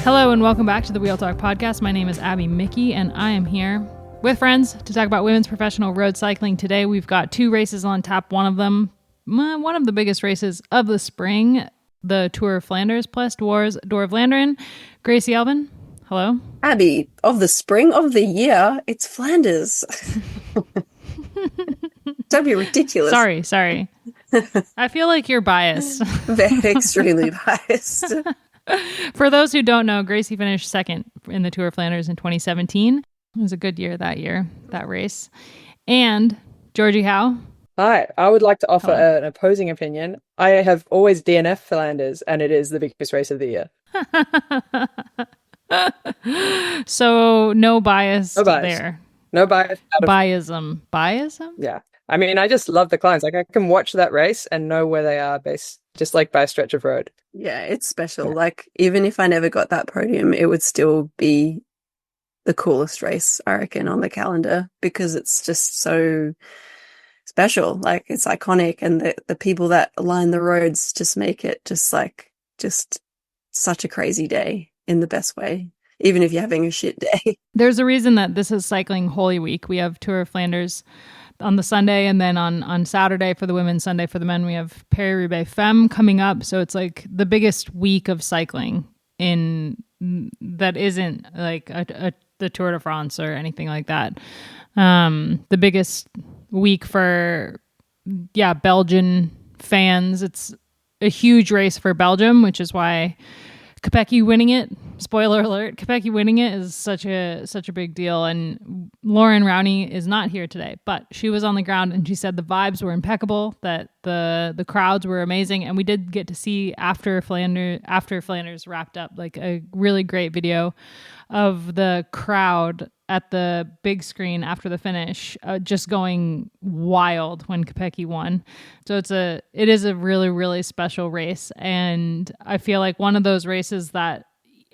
Hello and welcome back to the Wheel Talk podcast. My name is Abby Mickey and I am here with friends to talk about women's professional road cycling. Today we've got two races on tap. One of them, one of the biggest races of the spring, the Tour of Flanders plus Door of Vlaanderen. Gracie Alvin, hello. Abby, of the spring of the year, it's Flanders. Don't be ridiculous. Sorry. I feel like you're biased. Very extremely biased. For those who don't know, Gracie finished second in the Tour of Flanders in 2017. It was a good year, that race. And Georgie Howe. Hi, I would like to offer an opposing opinion. I have always DNF Flanders, and it is the biggest race of the year. So no bias there. No bias. Biasm? Yeah. I mean, I just love the clients. Like, I can watch that race and know where they are based, just like by a stretch of road. Yeah, it's special. Yeah. Like, even if I never got that podium, it would still be the coolest race, I reckon, on the calendar, because it's just so special. Like, it's iconic, and the people that line the roads just make it just such a crazy day in the best way, even if you're having a shit day. There's a reason that this is Cycling Holy Week. We have Tour of Flanders on the Sunday, and then on Saturday for the women, Sunday for the men, we have Paris Roubaix Femmes coming up. So it's like the biggest week of cycling that isn't like the Tour de France or anything like that. The biggest week for Belgian fans. It's a huge race for Belgium, which is why Kopecky winning it, spoiler alert, Kopecky winning it is such a big deal. And Lauren Rowney is not here today, but she was on the ground and she said the vibes were impeccable, that the crowds were amazing. And we did get to see after Flanders wrapped up, like a really great video of the crowd at the big screen after the finish, just going wild when Kopecky won. So it is a really, really special race. And I feel like one of those races that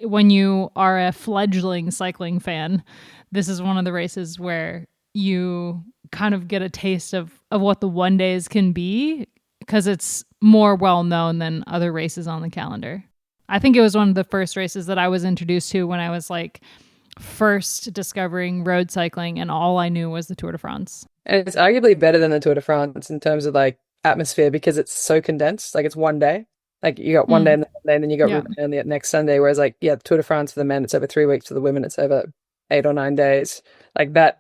when you are a fledgling cycling fan, this is one of the races where you kind of get a taste of what the one days can be, because it's more well known than other races on the calendar. I think it was one of the first races that I was introduced to when I was like first discovering road cycling, and all I knew was the Tour de France. And it's arguably better than the Tour de France in terms of like atmosphere, because it's so condensed. Like, it's one day. Like, you got one day and then you got Roubaix on the next Sunday. Whereas like, the Tour de France for the men, it's over 3 weeks. For the women, it's over 8 or 9 days. Like that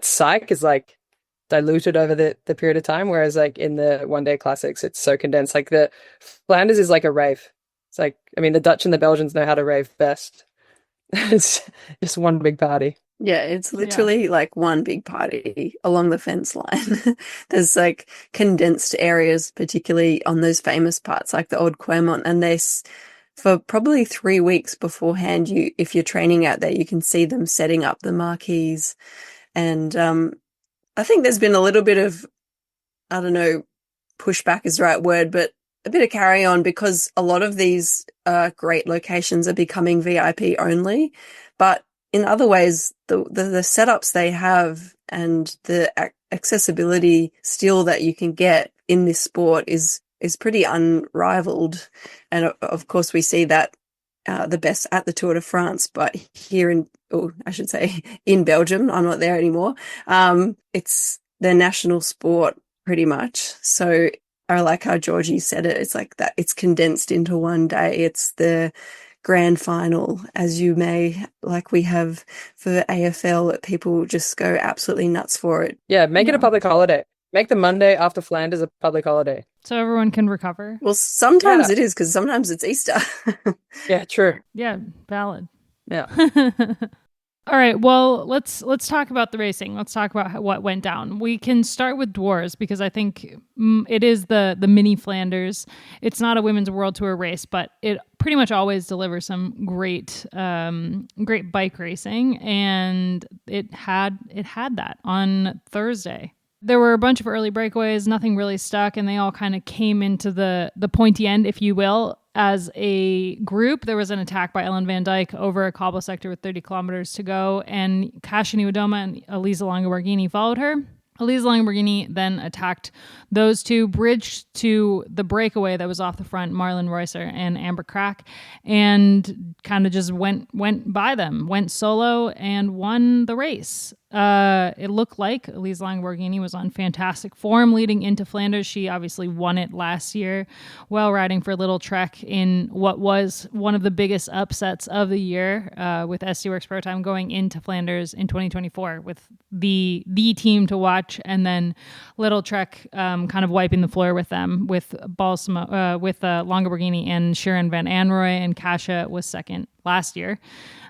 psych is like diluted over the period of time. Whereas like in the one day classics, it's so condensed. Like the Flanders is like a rave. It's like, I mean, the Dutch and the Belgians know how to rave best. It's just one big party. Yeah, it's literally like one big party along the fence line. There's like condensed areas, particularly on those famous parts like the Old Quermont, and for probably 3 weeks beforehand, if you're training out there, you can see them setting up the marquees. And I think there's been a little bit of, I don't know, pushback is the right word, but a bit of carry on, because a lot of these great locations are becoming VIP only. But in other ways, the setups they have and the accessibility still that you can get in this sport is pretty unrivaled. And of course, we see that the best at the Tour de France, but here in Belgium, I'm not there anymore. It's their national sport pretty much. So I like how Georgie said it. It's like that. It's condensed into one day. It's the grand final, as you may, like we have for AFL, that people just go absolutely nuts for it. Yeah, make it a public holiday. Make the Monday after Flanders a public holiday. So everyone can recover. Well, sometimes it is, because sometimes it's Easter. Yeah, true. Yeah, valid. Yeah. All right, well, let's talk about the racing. Let's talk about what went down. We can start with Dwars, because I think it is the mini Flanders. It's not a women's World Tour race, but it pretty much always delivers some great bike racing, and it had that on Thursday. There were a bunch of early breakaways, nothing really stuck, and they all kind of came into the pointy end, if you will. As a group, there was an attack by Ellen Van Dijk over a cobble sector with 30 kilometers to go, and Kasia Niewiadoma and Elisa Longo Borghini followed her. Elise Lamborghini then attacked those two, bridged to the breakaway that was off the front, Marlon Reusser and Amber Crack, and kind of just went by them, went solo and won the race. It looked like Elise Lamborghini was on fantastic form leading into Flanders. She obviously won it last year while riding for Lidl-Trek in what was one of the biggest upsets of the year, with SD Works Pro Time going into Flanders in 2024 with the team to watch, and then Lidl-Trek kind of wiping the floor with them with Lamborghini and Sharon Van Anrooy, and Kasia was second last year.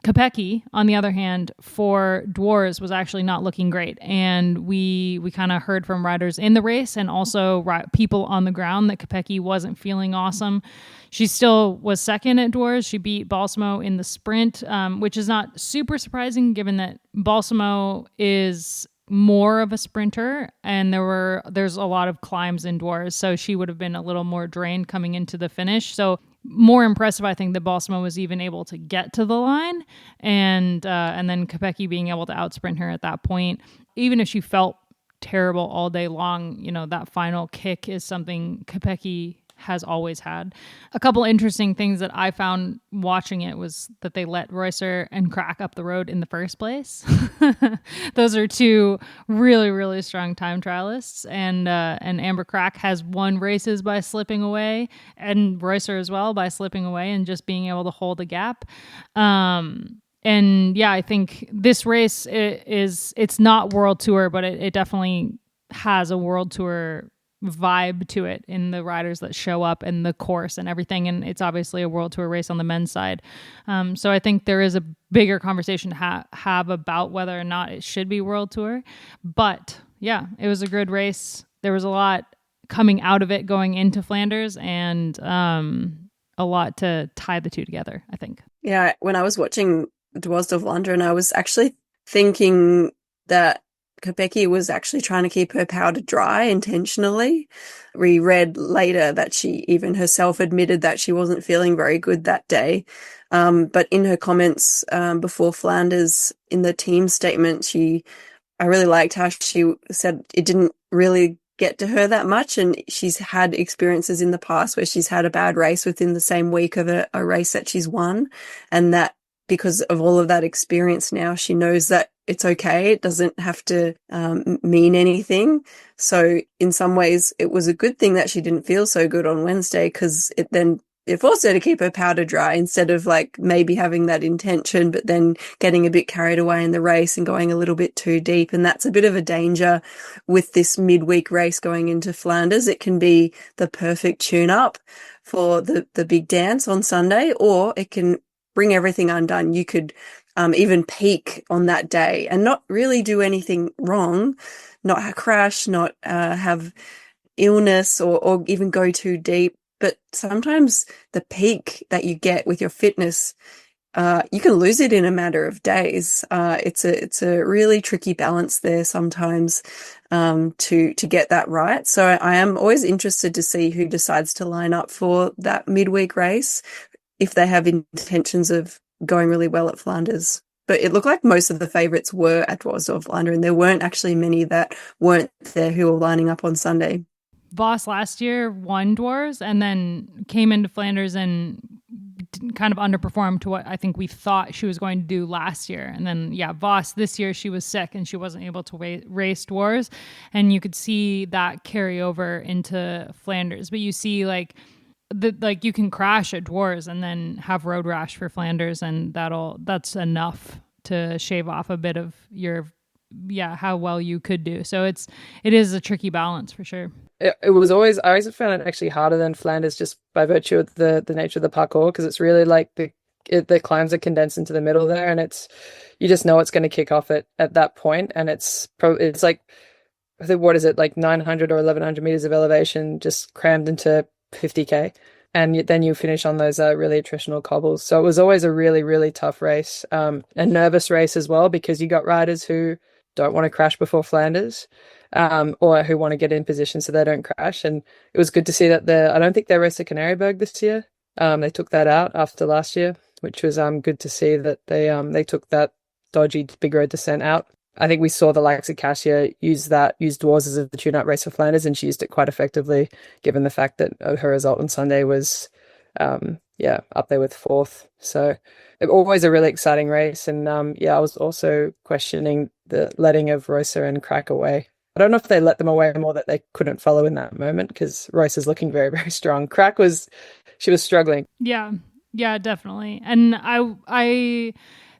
Kopecky, on the other hand, for Dwars was actually not looking great. And we kind of heard from riders in the race and also people on the ground that Kopecky wasn't feeling awesome. She still was second at Dwars. She beat Balsamo in the sprint, which is not super surprising given that Balsamo is more of a sprinter and there's a lot of climbs in Dwars. So she would have been a little more drained coming into the finish. So more impressive, I think, that Balsamo was even able to get to the line, and then Kopecky being able to outsprint her at that point. Even if she felt terrible all day long, that final kick is something Kopecky has always had. A couple interesting things that I found watching it was that they let Reusser and Crack up the road in the first place. Those are two really, really strong time trialists, and Amber Crack has won races by slipping away, and Reusser as well by slipping away and just being able to hold a gap. And yeah, I think this race it's not World Tour, but it definitely has a World Tour vibe to it in the riders that show up and the course and everything. And it's obviously a World Tour race on the men's side. So I think there is a bigger conversation to have about whether or not it should be World Tour. But yeah, it was a good race. There was a lot coming out of it going into Flanders, and a lot to tie the two together, I think. Yeah, when I was watching Dwars of London, I was actually thinking that Kopecky was actually trying to keep her powder dry intentionally. We read later that she even herself admitted that she wasn't feeling very good that day. But in her comments before Flanders, in the team statement, I really liked how she said it didn't really get to her that much, and she's had experiences in the past where she's had a bad race within the same week of a race that she's won, and that because of all of that experience now, she knows that it's okay. It doesn't have to mean anything. So in some ways, it was a good thing that she didn't feel so good on Wednesday, because it forced her to keep her powder dry instead of like maybe having that intention, but then getting a bit carried away in the race and going a little bit too deep. And that's a bit of a danger with this midweek race going into Flanders. It can be the perfect tune-up for the big dance on Sunday, or it can bring everything undone. You could even peak on that day and not really do anything wrong, not crash, not have illness or even go too deep. But sometimes the peak that you get with your fitness, you can lose it in a matter of days. It's a really tricky balance there sometimes to get that right. So I am always interested to see who decides to line up for that midweek race, if they have intentions of going really well at Flanders. But it looked like most of the favourites were at Dwars of London, and there weren't actually many that weren't there who were lining up on Sunday. Voss last year won Dwars and then came into Flanders and kind of underperformed to what I think we thought she was going to do last year. And then, yeah, Voss this year, she was sick and she wasn't able to race Dwars. And you could see that carry over into Flanders. But you see you can crash at Dwars and then have road rash for Flanders, and that's enough to shave off a bit of how well you could do. So it is a tricky balance for sure. It was always, I always found it actually harder than Flanders just by virtue of the nature of the parcours, because it's really like the climbs are condensed into the middle there, and you just know it's going to kick off at that point, and it's like, I think, what is it, like 900 or 1100 meters of elevation just crammed into 50k, and then you finish on those really attritional cobbles. So it was always a really, really tough race, a nervous race as well, because you got riders who don't want to crash before Flanders, or who want to get in position so they don't crash. And it was good to see that I don't think they raced at Canaryberg this year. They took that out after last year, which was good to see that they took that dodgy big road descent out. I think we saw the likes of Cassia use Dwars as a tune-up race for Flanders, and she used it quite effectively, given the fact that her result on Sunday was, up there with fourth. So always a really exciting race. And I was also questioning the letting of Rosa and Crack away. I don't know if they let them away more that they couldn't follow in that moment, because Rosa's looking very, very strong. Crack she was struggling. Yeah, definitely. And I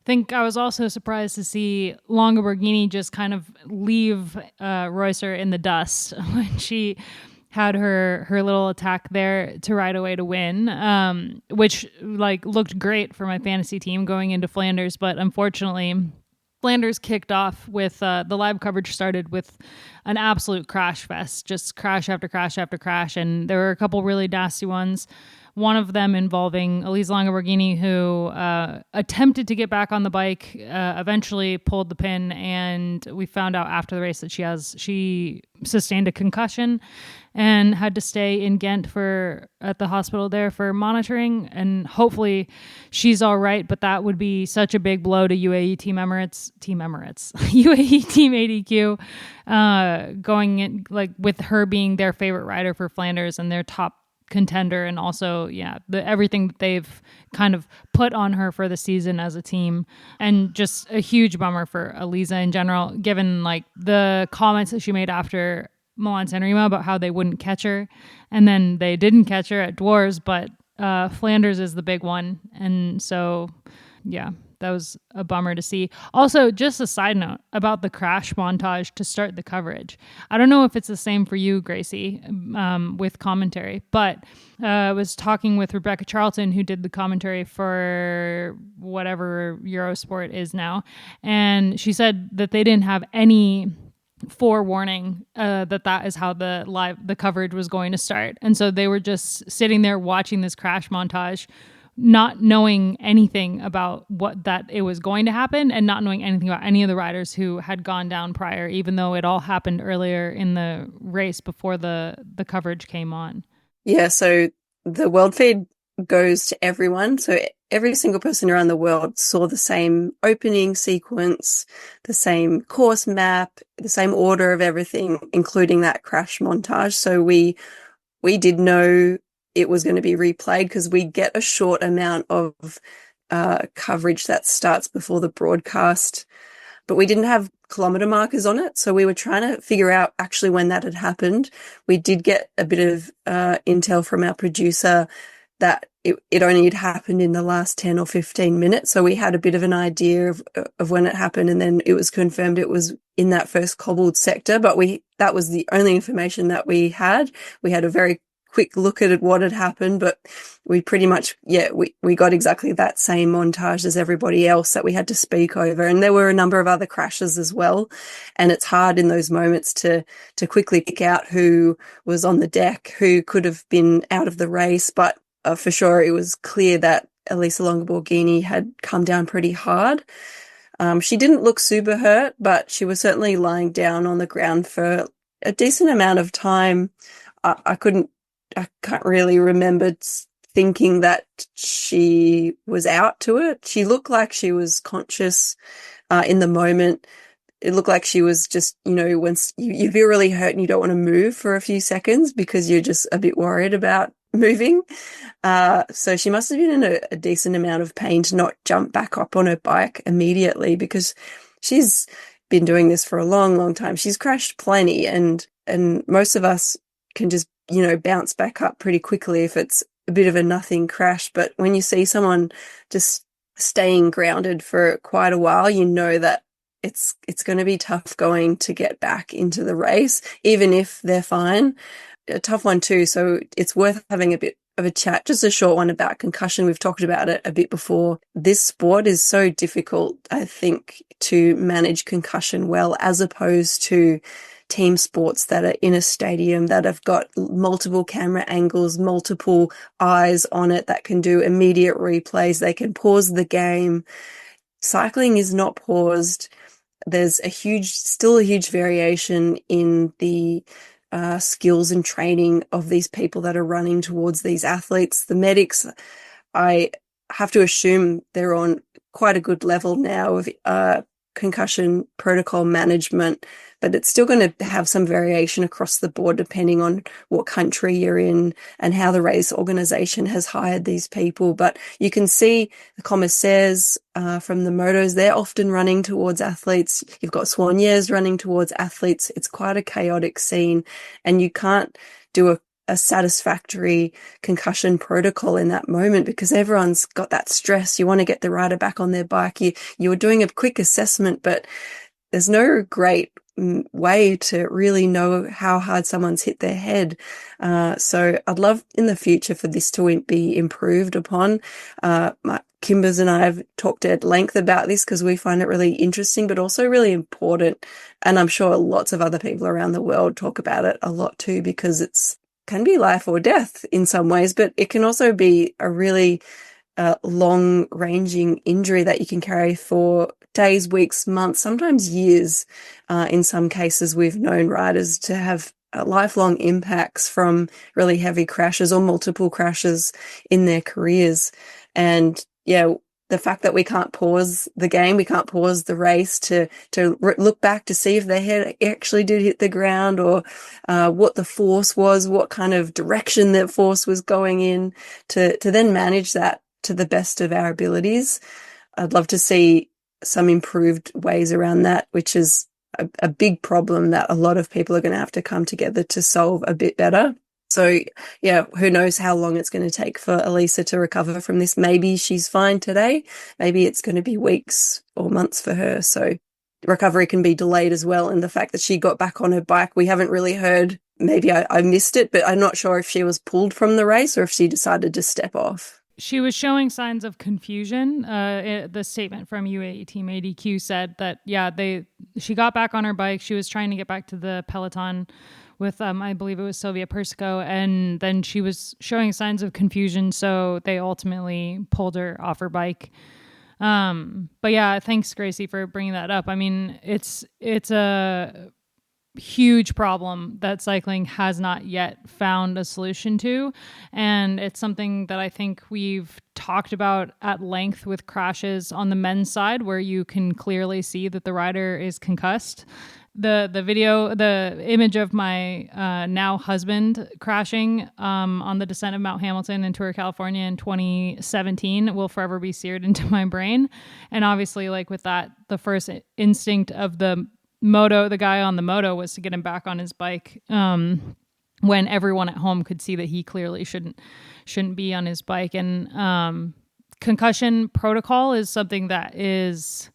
think I was also surprised to see Longa Borghini just kind of leave Reusser in the dust when she had her little attack there to ride away to win, which looked great for my fantasy team going into Flanders. But unfortunately, Flanders kicked off with the live coverage started with an absolute crash fest, just crash after crash after crash. And there were a couple really nasty ones. One of them involving Elise Longa Borghini, who attempted to get back on the bike, eventually pulled the pin, and we found out after the race that she sustained a concussion and had to stay in Ghent at the hospital there for monitoring. And hopefully she's all right, but that would be such a big blow to UAE Team Emirates, UAE Team ADQ, going in, with her being their favorite rider for Flanders and their top contender, and also everything that they've kind of put on her for the season as a team. And just a huge bummer for Elisa in general, given the comments that she made after Milan-San Remo about how they wouldn't catch her, and then they didn't catch her at Dwars, but Flanders is the big one. And so that was a bummer to see. Also, just a side note about the crash montage to start the coverage. I don't know if it's the same for you, Gracie, with commentary, but I was talking with Rebecca Charlton, who did the commentary for whatever Eurosport is now, and she said that they didn't have any forewarning that is how the coverage was going to start. And so they were just sitting there watching this crash montage, not knowing anything about that it was going to happen, and not knowing anything about any of the riders who had gone down prior, even though it all happened earlier in the race before the coverage came on. Yeah, so the world feed goes to everyone. So every single person around the world saw the same opening sequence, the same course map, the same order of everything, including that crash montage. So we did know it was going to be replayed, because we get a short amount of coverage that starts before the broadcast, but we didn't have kilometer markers on it. So we were trying to figure out actually when that had happened. We did get a bit of intel from our producer that it only had happened in the last 10 or 15 minutes. So we had a bit of an idea of when it happened, and then it was confirmed it was in that first cobbled sector, but that was the only information that we had. We had a very quick look at what had happened, but we pretty much, we got exactly that same montage as everybody else that we had to speak over. And there were a number of other crashes as well. And it's hard in those moments to quickly pick out who was on the deck, who could have been out of the race. But for sure, it was clear that Elisa Longa Borghini had come down pretty hard. She didn't look super hurt, but she was certainly lying down on the ground for a decent amount of time. I can't really remember thinking that she was out to it. She looked like she was conscious in the moment. It looked like she was just, when you feel really hurt and you don't want to move for a few seconds because you're just a bit worried about moving. So she must have been in a decent amount of pain to not jump back up on her bike immediately, because she's been doing this for a long, long time. She's crashed plenty, and most of us can just bounce back up pretty quickly if it's a bit of a nothing crash. But when you see someone just staying grounded for quite a while, you know that it's going to be tough going to get back into the race, even if they're fine. A tough one too. So it's worth having a bit of a chat, just a short one about concussion. We've talked about it a bit before. This sport is so difficult, I think, to manage concussion well, as opposed to team sports that are in a stadium that have got multiple camera angles, multiple eyes on it that can do immediate replays. They can pause the game. Cycling is not paused. There's still a huge variation in the skills and training of these people that are running towards these athletes. The medics, I have to assume they're on quite a good level now of concussion protocol management, but it's still going to have some variation across the board depending on what country you're in and how the race organization has hired these people. But you can see the commissaires from the motos, they're often running towards athletes. You've got soigneurs running towards athletes. It's quite a chaotic scene, and you can't do a satisfactory concussion protocol in that moment because everyone's got that stress. You want to get the rider back on their bike. You're doing a quick assessment, but there's no great way to really know how hard someone's hit their head. So I'd love in the future for this to be improved upon. Kimbers and I have talked at length about this because we find it really interesting, but also really important. And I'm sure lots of other people around the world talk about it a lot too, because it's can be life or death in some ways, but it can also be a really long-ranging injury that you can carry for days, weeks, months, sometimes years. In some cases, we've known riders to have lifelong impacts from really heavy crashes or multiple crashes in their careers. And yeah, the fact that we can't pause the game, we can't pause the race to look back to see if their head actually did hit the ground or what the force was, what kind of direction that force was going in, to then manage that to the best of our abilities. I'd love to see some improved ways around that, which is a big problem that a lot of people are going to have to come together to solve a bit better. So, yeah, who knows how long it's going to take for Elisa to recover from this. Maybe she's fine today. Maybe it's going to be weeks or months for her. So recovery can be delayed as well. And the fact that she got back on her bike, we haven't really heard. Maybe I missed it, but I'm not sure if she was pulled from the race or if she decided to step off. She was showing signs of confusion. The statement from UAE Team ADQ said that, she got back on her bike. She was trying to get back to the peloton with, I believe it was Sylvia Persico, and then she was showing signs of confusion, so they ultimately pulled her off her bike. But yeah, thanks, Gracie, for bringing that up. I mean, it's a huge problem that cycling has not yet found a solution to, and it's something that I think we've talked about at length with crashes on the men's side, where you can clearly see that the rider is concussed. The image of my now husband crashing on the descent of Mount Hamilton in Tour California in 2017 will forever be seared into my brain. And obviously, like with that, the first instinct of the guy on the moto was to get him back on his bike when everyone at home could see that he clearly shouldn't be on his bike. And concussion protocol is something that is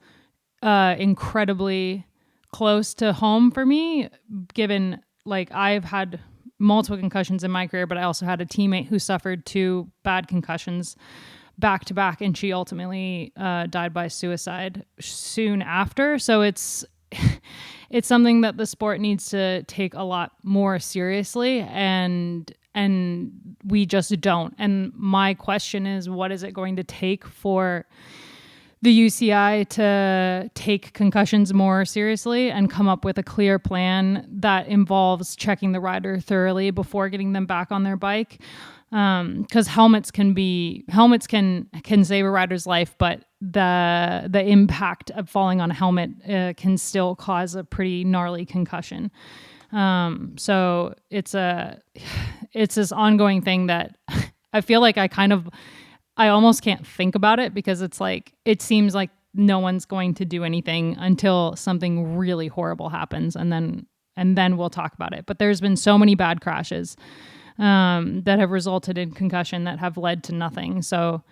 incredibly close to home for me, given like I've had multiple concussions in my career, but I also had a teammate who suffered 2 bad concussions back to back, and she ultimately died by suicide soon after. So it's something that the sport needs to take a lot more seriously, and we just don't. And my question is, what is it going to take for the UCI to take concussions more seriously and come up with a clear plan that involves checking the rider thoroughly before getting them back on their bike? Because helmets can save a rider's life, but the impact of falling on a helmet can still cause a pretty gnarly concussion. So it's this ongoing thing that I feel like I almost can't think about it, because it's like, it seems like no one's going to do anything until something really horrible happens. And then we'll talk about it. But there's been so many bad crashes that have resulted in concussion that have led to nothing. So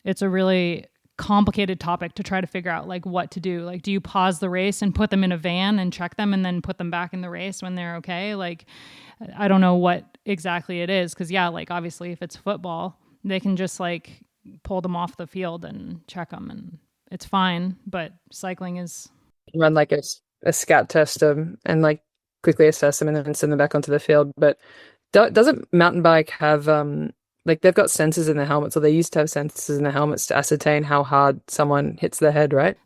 it's a really complicated topic to try to figure out like what to do. Like, do you pause the race and put them in a van and check them and then put them back in the race when they're okay? Like, I don't know what exactly it is. Cause yeah, like obviously if it's football, they can just like pull them off the field and check them and it's fine. But cycling is run like a scat test and like quickly assess them and then send them back onto the field. But doesn't mountain bike have like they've got sensors in their helmets, or they used to have sensors in their helmets to ascertain how hard someone hits their head, right?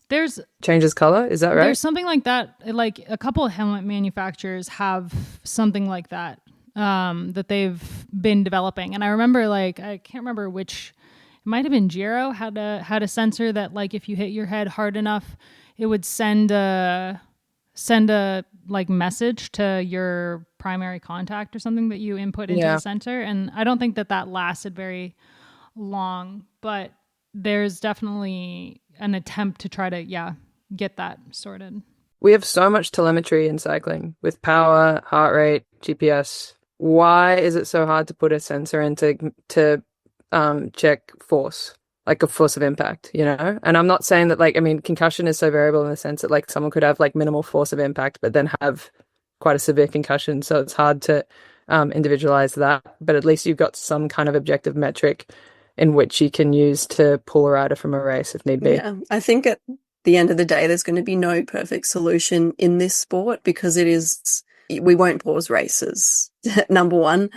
Changes color, is that right? There's something like that. Like a couple of helmet manufacturers have something like that that they've been developing. And I remember, like, I can't remember which, it might have been Giro had a sensor that like if you hit your head hard enough, it would send a like message to your primary contact or something that you input into the sensor. And I don't think that lasted very long, but there's definitely an attempt to try to get that sorted. We have so much telemetry in cycling with power, heart rate, GPS. Why is it so hard to put a sensor in to check force, like a force of impact, you know? And I'm not saying that, like, I mean, concussion is so variable in the sense that, like, someone could have like minimal force of impact, but then have quite a severe concussion. So it's hard to individualize that. But at least you've got some kind of objective metric in which you can use to pull a rider from a race if need be. Yeah, I think at the end of the day, there's going to be no perfect solution in this sport because we won't pause races, number one.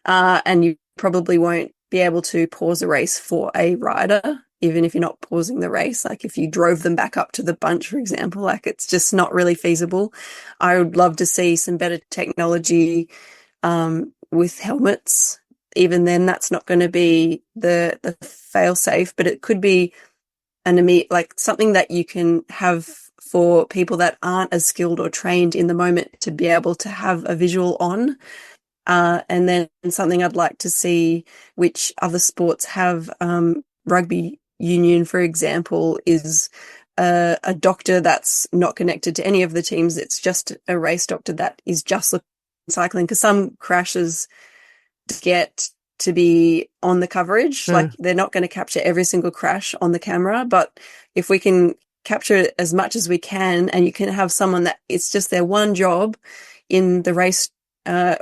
And you probably won't be able to pause a race for a rider, even if you're not pausing the race. Like if you drove them back up to the bunch, for example, like it's just not really feasible. I would love to see some better technology with helmets. Even then, that's not going to be the fail safe, but it could be like something that you can have for people that aren't as skilled or trained in the moment to be able to have a visual on. And then something I'd like to see, which other sports have, rugby union, for example, is a doctor that's not connected to any of the teams. It's just a race doctor that is just looking at cycling, because some crashes get to be on the coverage. Like they're not going to capture every single crash on the camera, but if we can capture it as much as we can, and you can have someone that it's just their one job in the race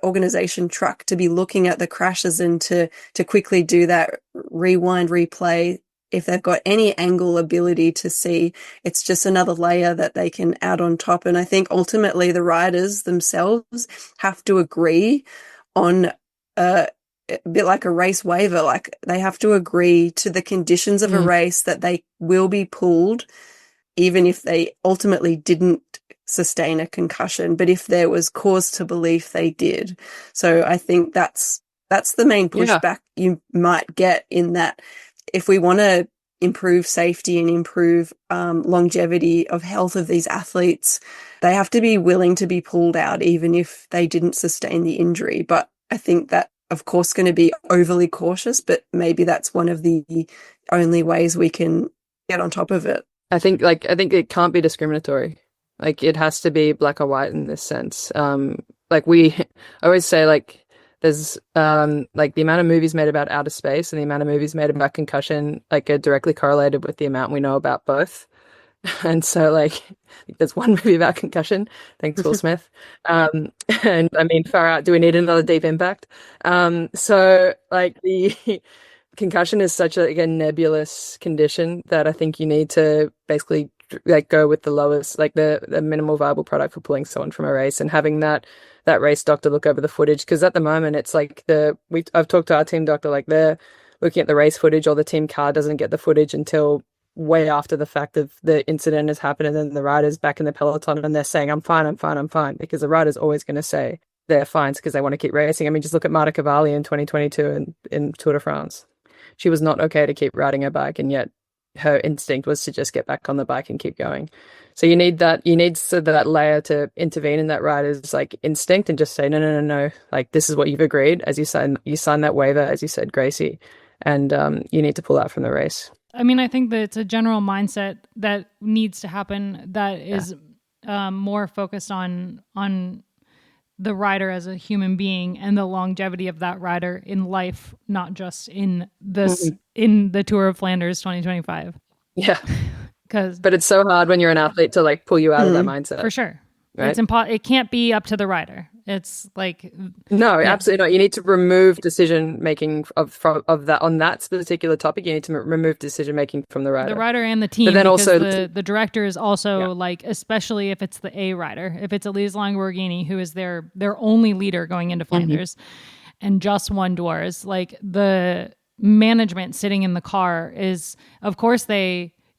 organization truck to be looking at the crashes and to quickly do that rewind replay. If they've got any angle ability to see, it's just another layer that they can add on top. And I think ultimately the riders themselves have to agree on a bit like a race waiver. Like they have to agree to the conditions of a race that they will be pulled, even if they ultimately didn't sustain a concussion, but if there was cause to believe they did. So I think that's the main pushback you might get, in that if we want to improve safety and improve longevity of health of these athletes, they have to be willing to be pulled out even if they didn't sustain the injury. But I think that, of course, going to be overly cautious, but maybe that's one of the only ways we can get on top of it. I think it can't be discriminatory. Like it has to be black or white in this sense. Like I always say, like there's like the amount of movies made about outer space and the amount of movies made about concussion like are directly correlated with the amount we know about both. And so like there's one movie about concussion, thanks Will Smith. And I mean, far out, do we need another Deep Impact? So like the concussion is such a nebulous condition that I think you need to basically like go with the lowest, like the minimal viable product for pulling someone from a race, and having that race doctor look over the footage. Because at the moment it's like I've talked to our team doctor, like they're looking at the race footage, or the team car doesn't get the footage until way after the fact of the incident has happened, and then the rider's back in the peloton and they're saying I'm fine, because the rider's always going to say they're fine because they want to keep racing. I mean, just look at Marta Cavalli in 2022 in Tour de France. She was not okay to keep riding her bike, and yet her instinct was to just get back on the bike and keep going. So you need that layer to intervene in that rider's like instinct and just say, no, like this is what you've agreed, as you sign that waiver, as you said, Gracie, and you need to pull out from the race. I mean, I think that it's a general mindset that needs to happen that is more focused on the rider as a human being and the longevity of that rider in life, not just in the Tour of Flanders 2025. Yeah. But it's so hard when you're an athlete to like pull you out of that mindset. For sure. Right? It can't be up to the rider. It's like no, absolutely not. You need to remove decision making of that on that particular topic. You need to remove decision making from the rider, and the team. But then also the director is also like, especially if it's the A rider, if it's Elise Longoborghini, who is their only leader going into Flanders, and just won Doors. Like the management sitting in the car is, of course,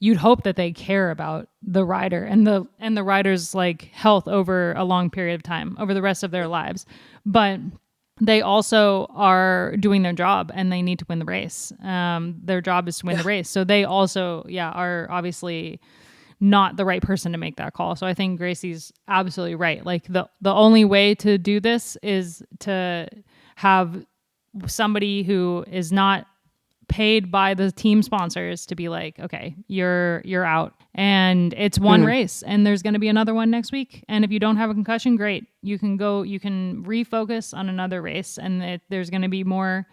you'd hope that they care about the rider and the rider's like health over a long period of time, over the rest of their lives. But they also are doing their job and they need to win the race. Their job is to win the race. So they also, are obviously not the right person to make that call. So I think Gracie's absolutely right. Like the only way to do this is to have somebody who is not paid by the team sponsors to be like, okay, you're out, and it's one race, and there's going to be another one next week, and if you don't have a concussion, great, you can refocus on another race, and there's going to be more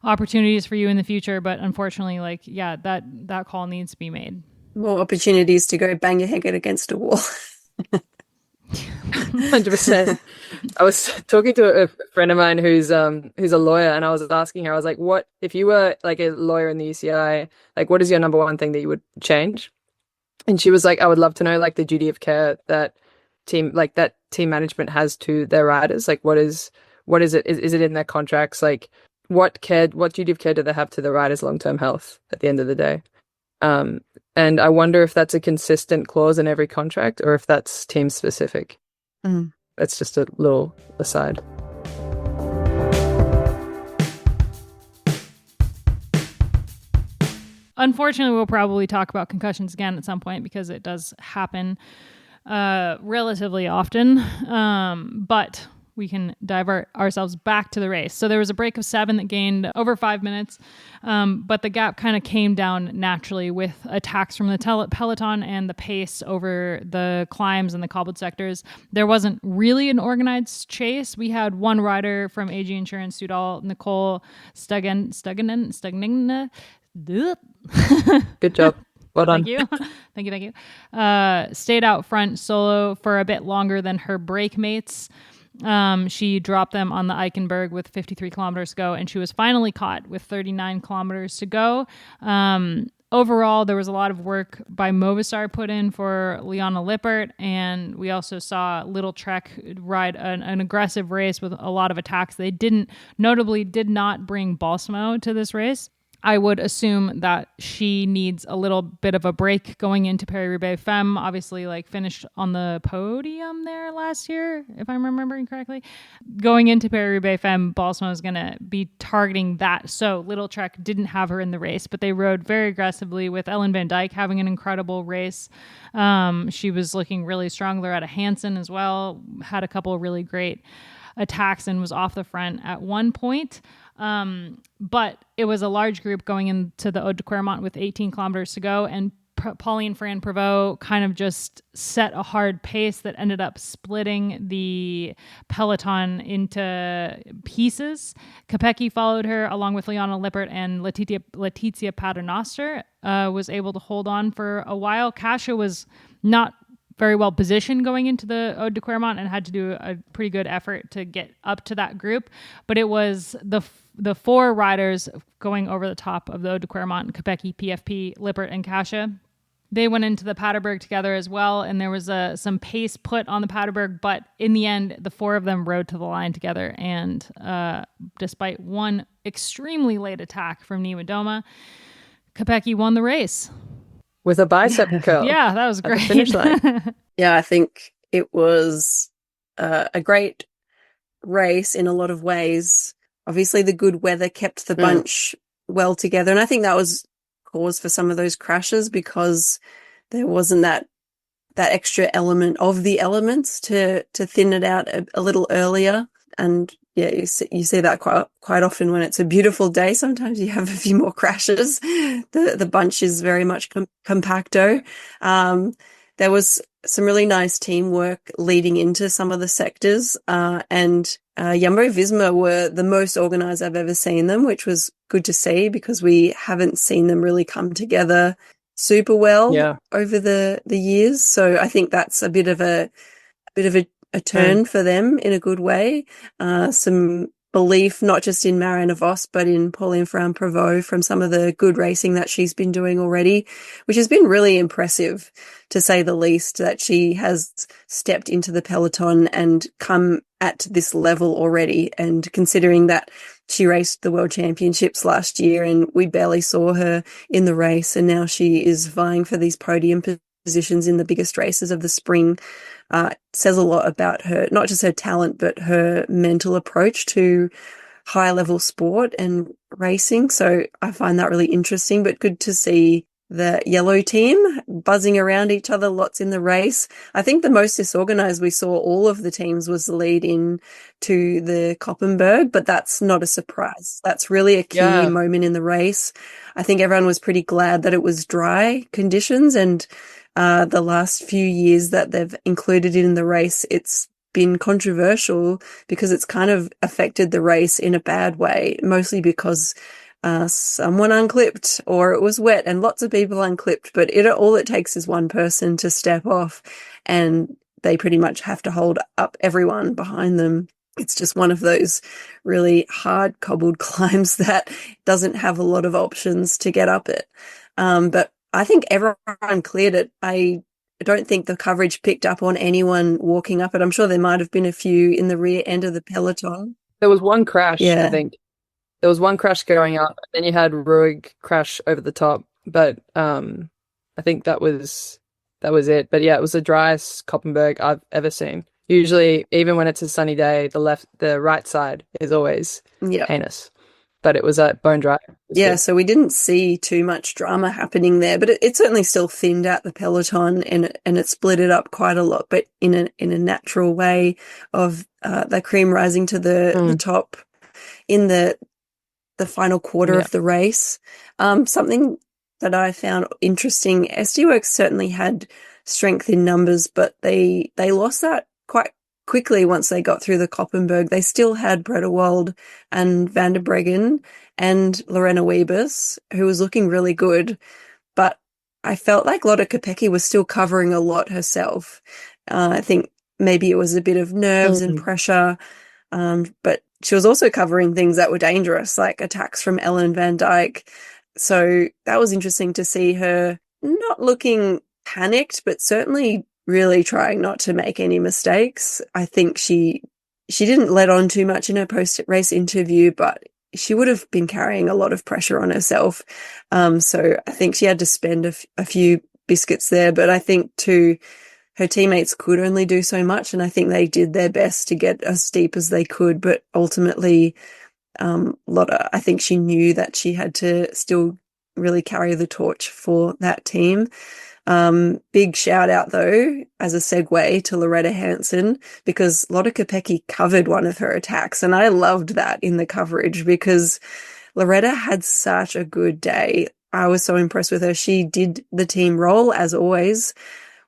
opportunities for you in the future. But unfortunately, like, yeah, that call needs to be made. More opportunities to go bang your head against a wall. 100%. I was talking to a friend of mine who's a lawyer, and I was asking her, I was like, what if you were like a lawyer in the UCI, like what is your number one thing that you would change? And she was like, I would love to know like the duty of care that team management has to their riders. Like what is it? Is it in their contracts? Like what duty of care do they have to the riders' long-term health at the end of the day? And I wonder if that's a consistent clause in every contract or if that's team specific. That's just a little aside. Unfortunately, we'll probably talk about concussions again at some point because it does happen relatively often. But we can divert ourselves back to the race. So there was a break of 7 that gained over 5 minutes, but the gap kind of came down naturally with attacks from the peloton and the pace over the climbs and the cobbled sectors. There wasn't really an organized chase. We had one rider from AG Insurance Sudal, Nicole Stugnen. Good job. Well done. Thank you. Stayed out front solo for a bit longer than her break mates. She dropped them on the Eichenberg with 53 kilometers to go, and she was finally caught with 39 kilometers to go. Overall, there was a lot of work by Movistar put in for Liana Lippert, and we also saw Lidl-Trek ride an aggressive race with a lot of attacks. They did not bring Balsamo to this race. I would assume that she needs a little bit of a break going into Paris Roubaix Femmes. Obviously, like finished on the podium there last year, if I'm remembering correctly. Going into Paris Roubaix Femmes, Balsamo is going to be targeting that. So Lidl-Trek didn't have her in the race, but they rode very aggressively with Ellen Van Dijk having an incredible race. She was looking really strong. Loretta Hansen as well had a couple of really great attacks and was off the front at one point. But it was a large group going into the Ode de Quermont with 18 kilometers to go, and Pauline Ferrand-Prévot kind of just set a hard pace that ended up splitting the peloton into pieces. Kopecky followed her along with Liana Lippert, and Letizia Paternoster was able to hold on for a while. Kasia was not very well positioned going into the Ode de Quermont and had to do a pretty good effort to get up to that group. But it was the 4 riders going over the top of the Ode de Quermont: Kopecky, PFP, Lippert, and Kasia. They went into the Paterberg together as well, and there was some pace put on the Paterberg, but in the end, the 4 of them rode to the line together, and despite one extremely late attack from Niwa-Doma, Kopecky won the race. With a bicep curl. Yeah, that was great. At the finish line. Yeah, I think it was a great race in a lot of ways. Obviously, the good weather kept the bunch well together, and I think that was cause for some of those crashes because there wasn't that extra element of the elements to thin it out a little earlier. And yeah, you see that quite often when it's a beautiful day. Sometimes you have a few more crashes. The bunch is very much compacto. There was some really nice teamwork leading into some of the sectors, and Jumbo-Visma were the most organized I've ever seen them, which was good to see because we haven't seen them really come together super well over the years. So I think that's a bit of a turn for them in a good way. Some belief, not just in Marianne Vos, but in Pauline Ferrand-Prévot from some of the good racing that she's been doing already, which has been really impressive, to say the least, that she has stepped into the peloton and come at this level already. And considering that she raced the World Championships last year and we barely saw her in the race, and now she is vying for these podium positions in the biggest races of the spring, says a lot about her, not just her talent, but her mental approach to high level sport and racing. So I find that really interesting, but good to see the yellow team buzzing around each other lots in the race. I think the most disorganized we saw all of the teams was the lead in to the Koppenberg, but that's not a surprise. That's really a key moment in the race. I think everyone was pretty glad that it was dry conditions, and the last few years that they've included it in the race, it's been controversial because it's kind of affected the race in a bad way, mostly because someone unclipped or it was wet and lots of people unclipped, but all it takes is one person to step off and they pretty much have to hold up everyone behind them. It's just one of those really hard cobbled climbs that doesn't have a lot of options to get up it. But I think everyone cleared it. I don't think the coverage picked up on anyone walking up it. I'm sure there might have been a few in the rear end of the peloton. There was one crash, I think. There was one crash going up, and then you had Ruig crash over the top. But I think that was it. But yeah, it was the driest Koppenberg I've ever seen. Usually, even when it's a sunny day, the right side is always heinous. But it was bone dry. So we didn't see too much drama happening there, but it certainly still thinned out the peloton and it split it up quite a lot, but in a natural way of the cream rising to the top in the final quarter of the race. Something that I found interesting, SD Works certainly had strength in numbers, but they lost that quite quickly once they got through the Koppenberg. They still had Bredewald and Van der Breggen and Lorena Wiebes, who was looking really good, but I felt like Lotte Kopecky was still covering a lot herself. I think maybe it was a bit of nerves and pressure, but she was also covering things that were dangerous, like attacks from Ellen van Dijk. So that was interesting to see her not looking panicked, but certainly really trying not to make any mistakes. I think she didn't let on too much in her post-race interview, but she would have been carrying a lot of pressure on herself. So I think she had to spend a few biscuits there, but I think too, her teammates could only do so much, and I think they did their best to get as deep as they could, but ultimately Lotte, I think she knew that she had to still really carry the torch for that team. Big shout out though, as a segue, to Loretta Hansen, because Lotte Kopecky covered one of her attacks, and I loved that in the coverage because Loretta had such a good day. I was so impressed with her. She did the team role as always,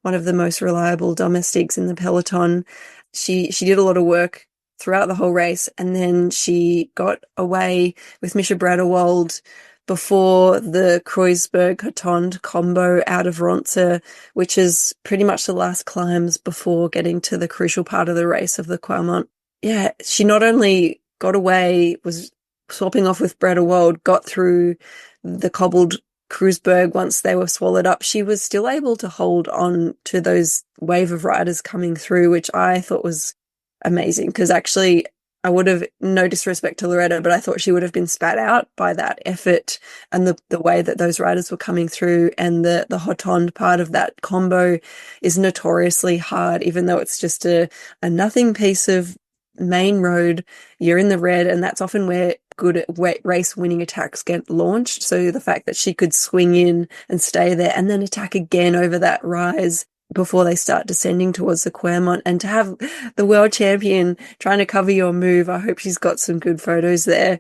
one of the most reliable domestics in the peloton. She did a lot of work throughout the whole race, and then she got away with Misha Bradewald before the Kreuzberg-Hotonde combo out of Ronce, which is pretty much the last climbs before getting to the crucial part of the race of the Quermont. Yeah, she not only got away, was swapping off with Bradewald, got through the cobbled Kreuzberg once they were swallowed up, she was still able to hold on to those wave of riders coming through, which I thought was amazing, because actually I would have, no disrespect to Loretta, but I thought she would have been spat out by that effort and the way that those riders were coming through. And the Hotonde part of that combo is notoriously hard, even though it's just a nothing piece of main road. You're in the red, and that's often where good race winning attacks get launched. So the fact that she could swing in and stay there and then attack again over that rise before they start descending towards the Quermont, and to have the world champion trying to cover your move, I hope she's got some good photos there.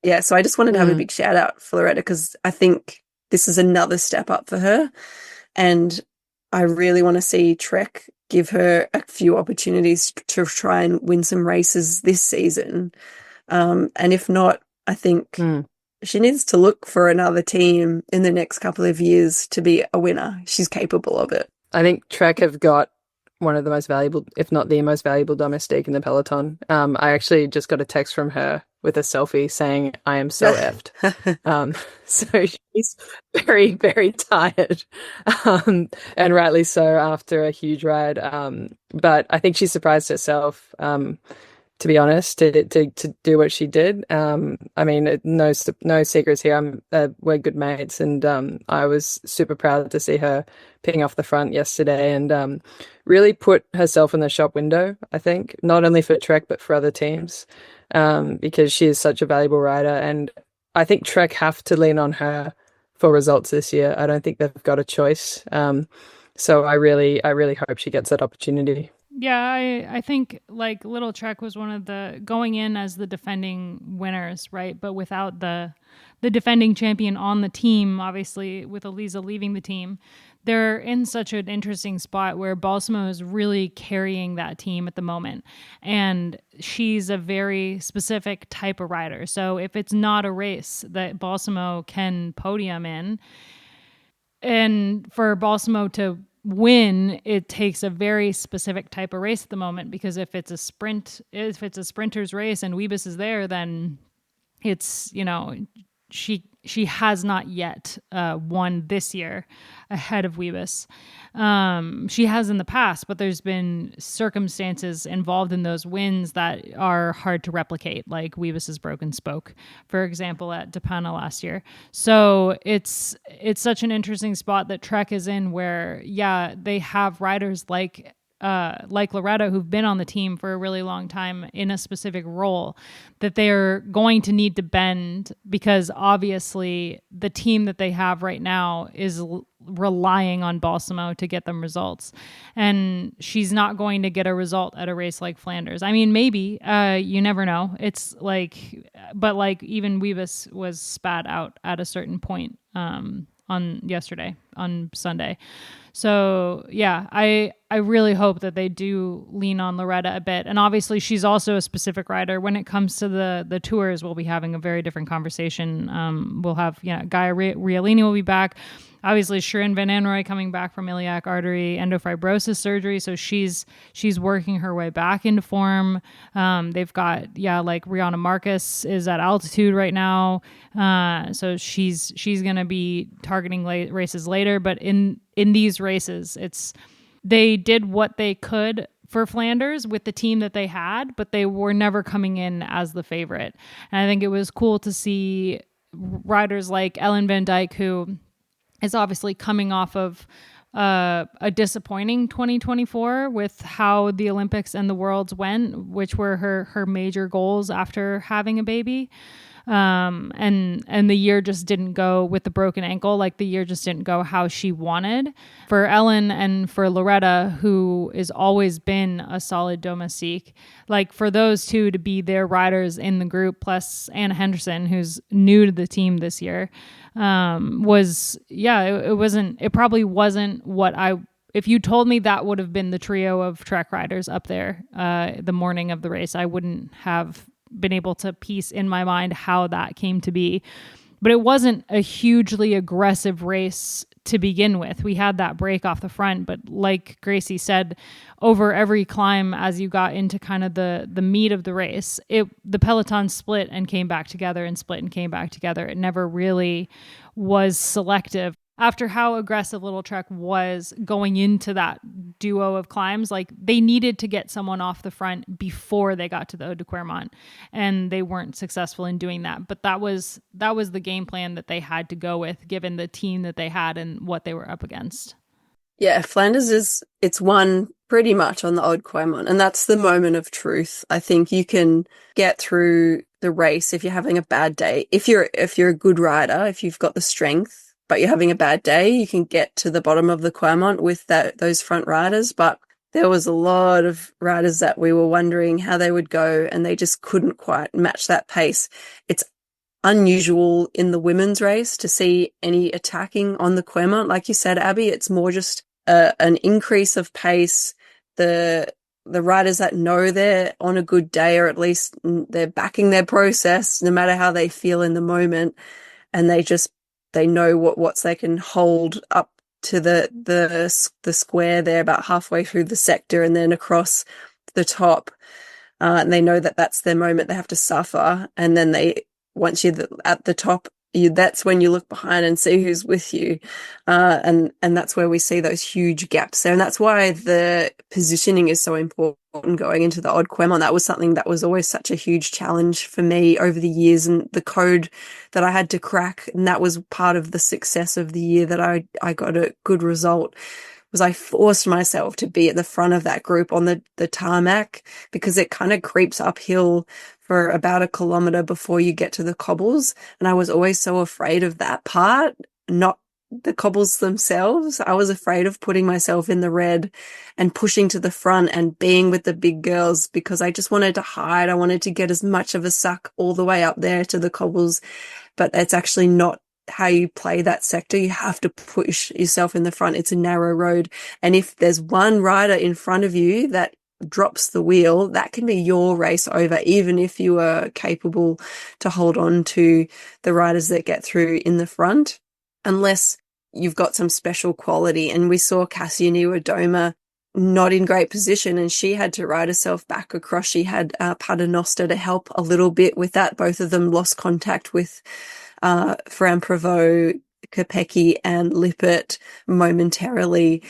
Yeah, so I just wanted to have a big shout out for Loretta, because I think this is another step up for her, and I really want to see Trek give her a few opportunities to try and win some races this season. And if not, I think she needs to look for another team in the next couple of years to be a winner. She's capable of it. I think Trek have got one of the most valuable, if not the most valuable domestique in the peloton. I actually just got a text from her with a selfie saying, "I am so effed." So she's very, very tired, and rightly so after a huge ride. But I think she surprised herself, to be honest, to do what she did. I mean, no secrets here. We're good mates, and I was super proud to see her picking off the front yesterday, and really put herself in the shop window, I think, not only for Trek but for other teams, because she is such a valuable rider, and I think Trek have to lean on her for results this year. I don't think they've got a choice. So I really hope she gets that opportunity. Yeah, I think like Lidl-Trek was one of the going in as the defending winners, right? But without the defending champion on the team, obviously with Eliza leaving the team, they're in such an interesting spot where Balsamo is really carrying that team at the moment. And she's a very specific type of rider. So if it's not a race that Balsamo can podium in, and for Balsamo to win, it takes a very specific type of race at the moment, because if it's a sprinter's race and Wiebes is there, then it's, she has not yet won this year ahead of Wiebes. She has in the past, but there's been circumstances involved in those wins that are hard to replicate, like Wiebes's broken spoke, for example, at Depana last year. So it's such an interesting spot that Trek is in, where, yeah, they have riders like Loretta, who've been on the team for a really long time in a specific role, that they're going to need to bend, because obviously the team that they have right now is relying on Balsamo to get them results. And she's not going to get a result at a race like Flanders. I mean, maybe, you never know. It's like, but like even Wiebes was spat out at a certain point, on Sunday. So yeah, I really hope that they do lean on Loretta a bit. And obviously she's also a specific rider. When it comes to the tours, we'll be having a very different conversation. We'll have, Gaia Rialini will be back. Obviously Shirin Van Anrooy coming back from iliac artery endofibrosis surgery. So she's working her way back into form. They've got, like Rihanna Marcus is at altitude right now. So she's going to be targeting races later, but in these races, they did what they could for Flanders with the team that they had, but they were never coming in as the favorite. And I think it was cool to see riders like Ellen Van Dijk, who is obviously coming off of a disappointing 2024 with how the Olympics and the Worlds went, which were her major goals after having a baby. And the year just didn't go with the broken ankle. Like the year just didn't go how she wanted. For Ellen and for Loretta, who has always been a solid domestique, like for those two to be their riders in the group, plus Anna Henderson, who's new to the team this year, it probably wasn't what if you told me that would have been the trio of Trek riders up there, the morning of the race, I wouldn't have been able to piece in my mind how that came to be. But it wasn't a hugely aggressive race to begin with. We had that break off the front, but like Gracie said, over every climb as you got into kind of the meat of the race, the peloton split and came back together and split and came back together. It never really was selective. After how aggressive Lidl-Trek was going into that duo of climbs, like they needed to get someone off the front before they got to the Ode de Quermont, and they weren't successful in doing that. But that was the game plan that they had to go with, given the team that they had and what they were up against. Yeah, Flanders it's won pretty much on the Ode Quermont, and that's the moment of truth. I think you can get through the race if you're having a bad day. If you're a good rider, if you've got the strength, but you're having a bad day, you can get to the bottom of the Quermont with those front riders. But there was a lot of riders that we were wondering how they would go, and they just couldn't quite match that pace. It's unusual in the women's race to see any attacking on the Quermont. Like you said, Abby, it's more just an increase of pace. The riders that know they're on a good day, or at least they're backing their process, no matter how they feel in the moment, and they know what they can hold up to the square there about halfway through the sector and then across the top. And they know that that's their moment. They have to suffer. And then once you're at the top, that's when you look behind and see who's with you. And that's where we see those huge gaps there. And that's why the positioning is so important going into the Ode Quermont. That was something that was always such a huge challenge for me over the years, and the code that I had to crack. And that was part of the success of the year that I got a good result, was I forced myself to be at the front of that group on the tarmac, because it kind of creeps uphill for about 1 kilometer before you get to the cobbles. And I was always so afraid of that part. not the cobbles themselves. I was afraid of putting myself in the red and pushing to the front and being with the big girls because I just wanted to hide. I wanted to get as much of a suck all the way up there to the cobbles, but it's actually not how you play that sector. You have to push yourself in the front. It's a narrow road. And if there's one rider in front of you that drops the wheel, that can be your race over, even if you are capable to hold on to the riders that get through in the front, unless you've got some special quality. And we saw Cassia Niwadoma not in great position, and she had to ride herself back across. She had Paternoster to help a little bit with that. Both of them lost contact with Ferran Prevot, Kopecky and Lippert momentarily.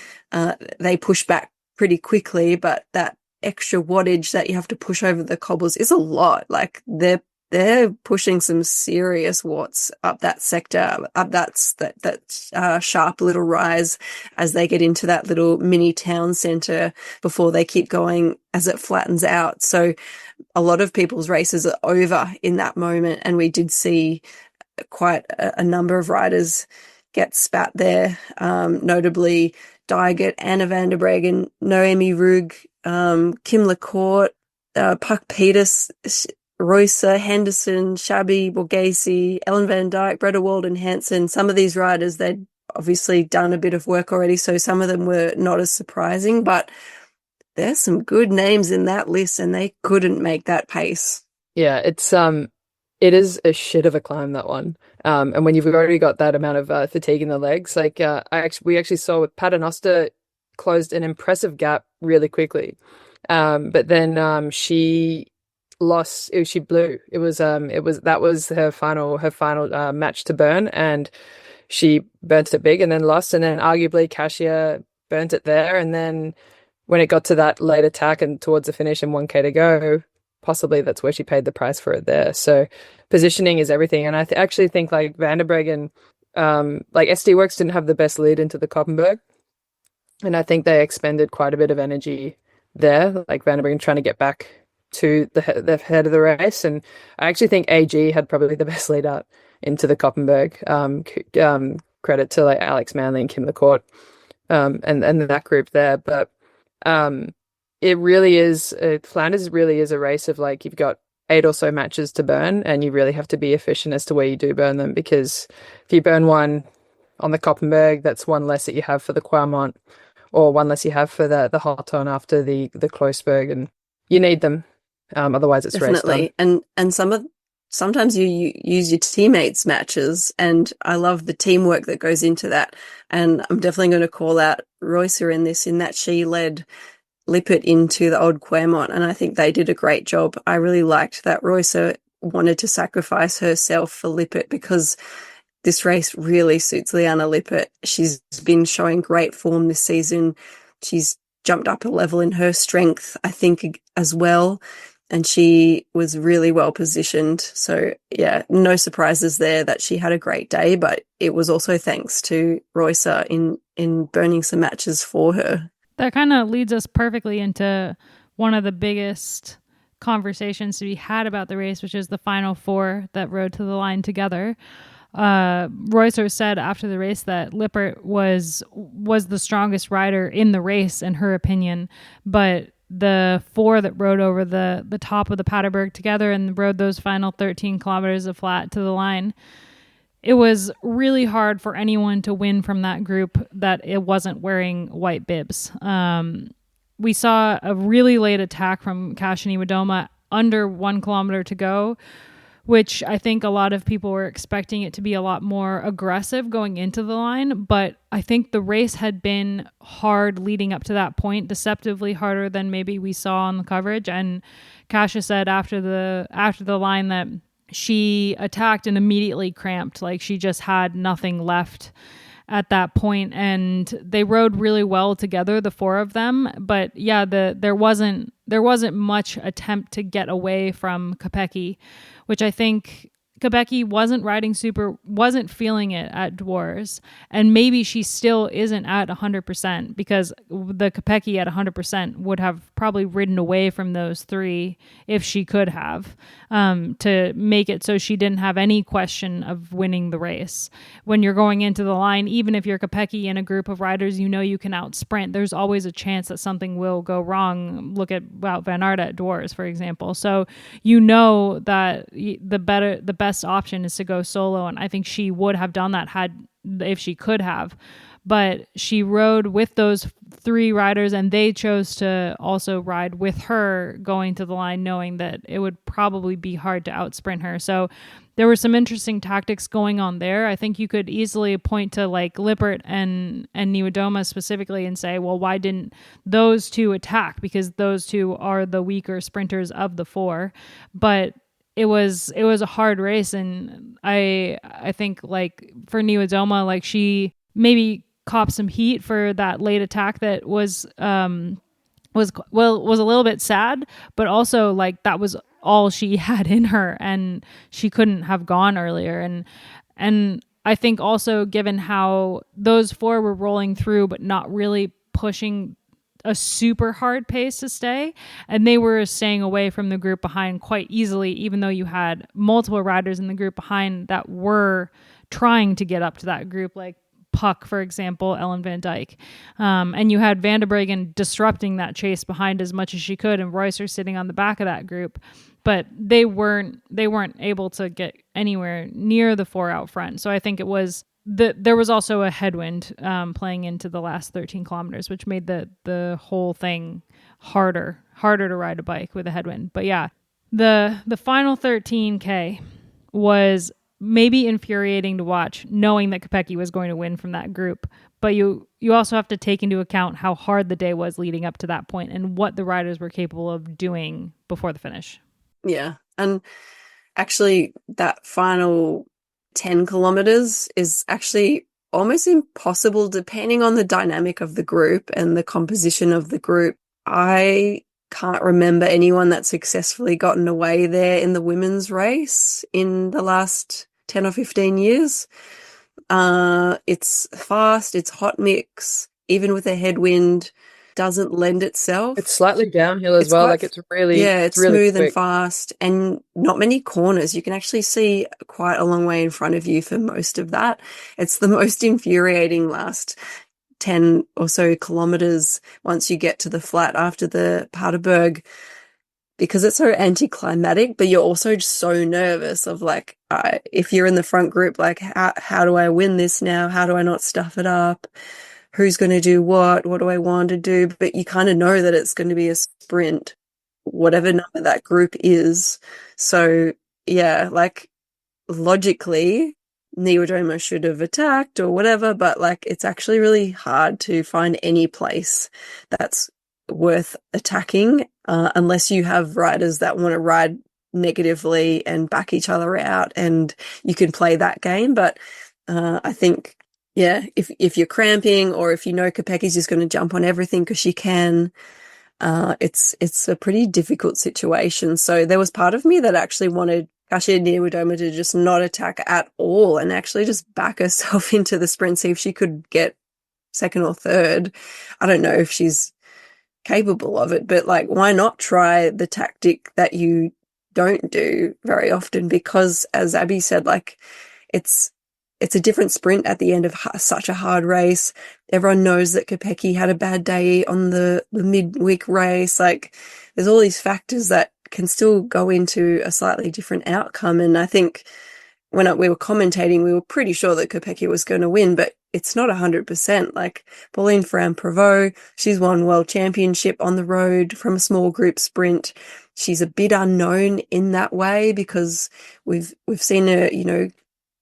They pushed back pretty quickly, but that extra wattage that you have to push over the cobbles is a lot. Like they're pushing some serious watts up that sector, up that sharp little rise as they get into that little mini town centre before they keep going as it flattens out. So a lot of people's races are over in that moment, and we did see quite a number of riders get spat there, notably Dygert, Anna van der Breggen, Noemi Rugg, Kim LaCourte, Puck Peters, Roycer, Henderson, Shabby, Borghese, Ellen van Dijk, Breda Walden, Hansen. Some of these riders, they'd obviously done a bit of work already, so some of them were not as surprising, but there's some good names in that list and they couldn't make that pace. Yeah, it is a shit of a climb, that one. And when you've already got that amount of fatigue in the legs, like we actually saw with Paternoster closed an impressive gap really quickly. But then she lost, she blew. That was her final match to burn, and she burnt it big and then lost, and then arguably Cassia burnt it there, and then when it got to that late attack and towards the finish and 1K to go, possibly that's where she paid the price for it there. So positioning is everything. And I actually think like Van der Breggen, like SD Works didn't have the best lead into the Koppenberg. And I think they expended quite a bit of energy there, like Van der Breggen trying to get back to the head of the race. And I actually think AG had probably the best lead out into the Koppenberg. Credit to like Alex Manley and Kim LaCourte, and that group there. But it really is, Flanders really is a race of like, you've got 8 or so matches to burn, and you really have to be efficient as to where you do burn them, because if you burn one on the Koppenberg, that's one less that you have for the Quarmont, or one less you have for the Harton after the Kloisberg, and you need them. Otherwise it's definitely. race done. And sometimes you use your teammates' matches, and I love the teamwork that goes into that. And I'm definitely going to call out Roycer in this, in that she led Lippert into the Old Quermont, and I think they did a great job. I really liked that Roycer wanted to sacrifice herself for Lippert, because this race really suits Liana Lippert. She's been showing great form this season. She's jumped up a level in her strength, I think, as well, and she was really well positioned. So yeah, no surprises there that she had a great day, but it was also thanks to Roycer in burning some matches for her. That kind of leads us perfectly into one of the biggest conversations to be had about the race, which is the final 4 that rode to the line together. Roycer said after the race that Lippert was the strongest rider in the race, in her opinion, but the 4 that rode over the top of the Paterberg together and rode those final 13 kilometers of flat to the line, it was really hard for anyone to win from that group that it wasn't wearing white bibs. We saw a really late attack from Cassia Niwadoma under 1 kilometer to go, which I think a lot of people were expecting it to be a lot more aggressive going into the line. But I think the race had been hard leading up to that point, deceptively harder than maybe we saw on the coverage. And Cassia said after the line that she attacked and immediately cramped, like she just had nothing left at that point. And they rode really well together, the 4 of them. But yeah, there wasn't much attempt to get away from Kopecky, which I think Kopecky wasn't feeling it at Dwars, and maybe she still isn't at 100%, because the Kopecky at 100% would have probably ridden away from those three if she could have, to make it so she didn't have any question of winning the race. When you're going into the line, even if you're Kopecky in a group of riders, you can out sprint. There's always a chance that something will go wrong. Look at Wout van Aert at Dwars, for example. So that the best option is to go solo, and I think she would have done that if she could have. But she rode with those three riders, and they chose to also ride with her going to the line, knowing that it would probably be hard to outsprint her. So there were some interesting tactics going on there. I think you could easily point to like Lippert and Niewiadoma specifically and say, well, why didn't those two attack? Because those two are the weaker sprinters of the four. But it was a hard race, and I think like for Niewiadoma, like she maybe copped some heat for that late attack that was a little bit sad, but also like that was all she had in her, and she couldn't have gone earlier. And I think also, given how those four were rolling through but not really pushing a super hard pace to stay, and they were staying away from the group behind quite easily, even though you had multiple riders in the group behind that were trying to get up to that group, like Puck, for example, Ellen Van Dijk. And you had Van der Breggen disrupting that chase behind as much as she could, and Reusser sitting on the back of that group. But they weren't able to get anywhere near the four out front. So I think there was also a headwind playing into the last 13 kilometers, which made the whole thing harder to ride a bike with a headwind. But yeah, the final 13K was maybe infuriating to watch, knowing that Kopecky was going to win from that group. But you also have to take into account how hard the day was leading up to that point and what the riders were capable of doing before the finish. Yeah. And actually that final 10 kilometers is actually almost impossible depending on the dynamic of the group and the composition of the group. I can't remember anyone that's successfully gotten away there in the women's race in the last 10 or 15 years. It's fast, it's hot mix, even with a headwind, doesn't lend itself. It's slightly downhill as well. Like it's really smooth quick and fast, and not many corners. You can actually see quite a long way in front of you for most of that. It's the most infuriating last 10 or so kilometers once you get to the flat after the Paderberg, because it's so anticlimactic, but you're also just so nervous of like, if you're in the front group, like how do I win this now? How do I not stuff it up? Who's going to do what? What do I want to do? But you kind of know that it's going to be a sprint, whatever number that group is. So yeah, like logically, Niewiadoma should have attacked or whatever, but like it's actually really hard to find any place that's worth attacking unless you have riders that want to ride negatively and back each other out, and you can play that game. But I think, yeah, if you're cramping, or if you know Kopecky's just going to jump on everything because she can, it's a pretty difficult situation. So there was part of me that actually wanted Kasia Niewiadoma to just not attack at all and actually just back herself into the sprint, see if she could get second or third. I don't know if she's capable of it, but like, why not try the tactic that you don't do very often? Because as Abby said, like it's a different sprint at the end of such a hard race. Everyone knows that Kopecky had a bad day on the midweek race. Like there's all these factors that can still go into a slightly different outcome. And I think when we were commentating, we were pretty sure that Kopecky was going to win, but it's not 100%. Like Pauline Ferrand-Prévot, she's won world championship on the road from a small group sprint. She's a bit unknown in that way because we've seen her,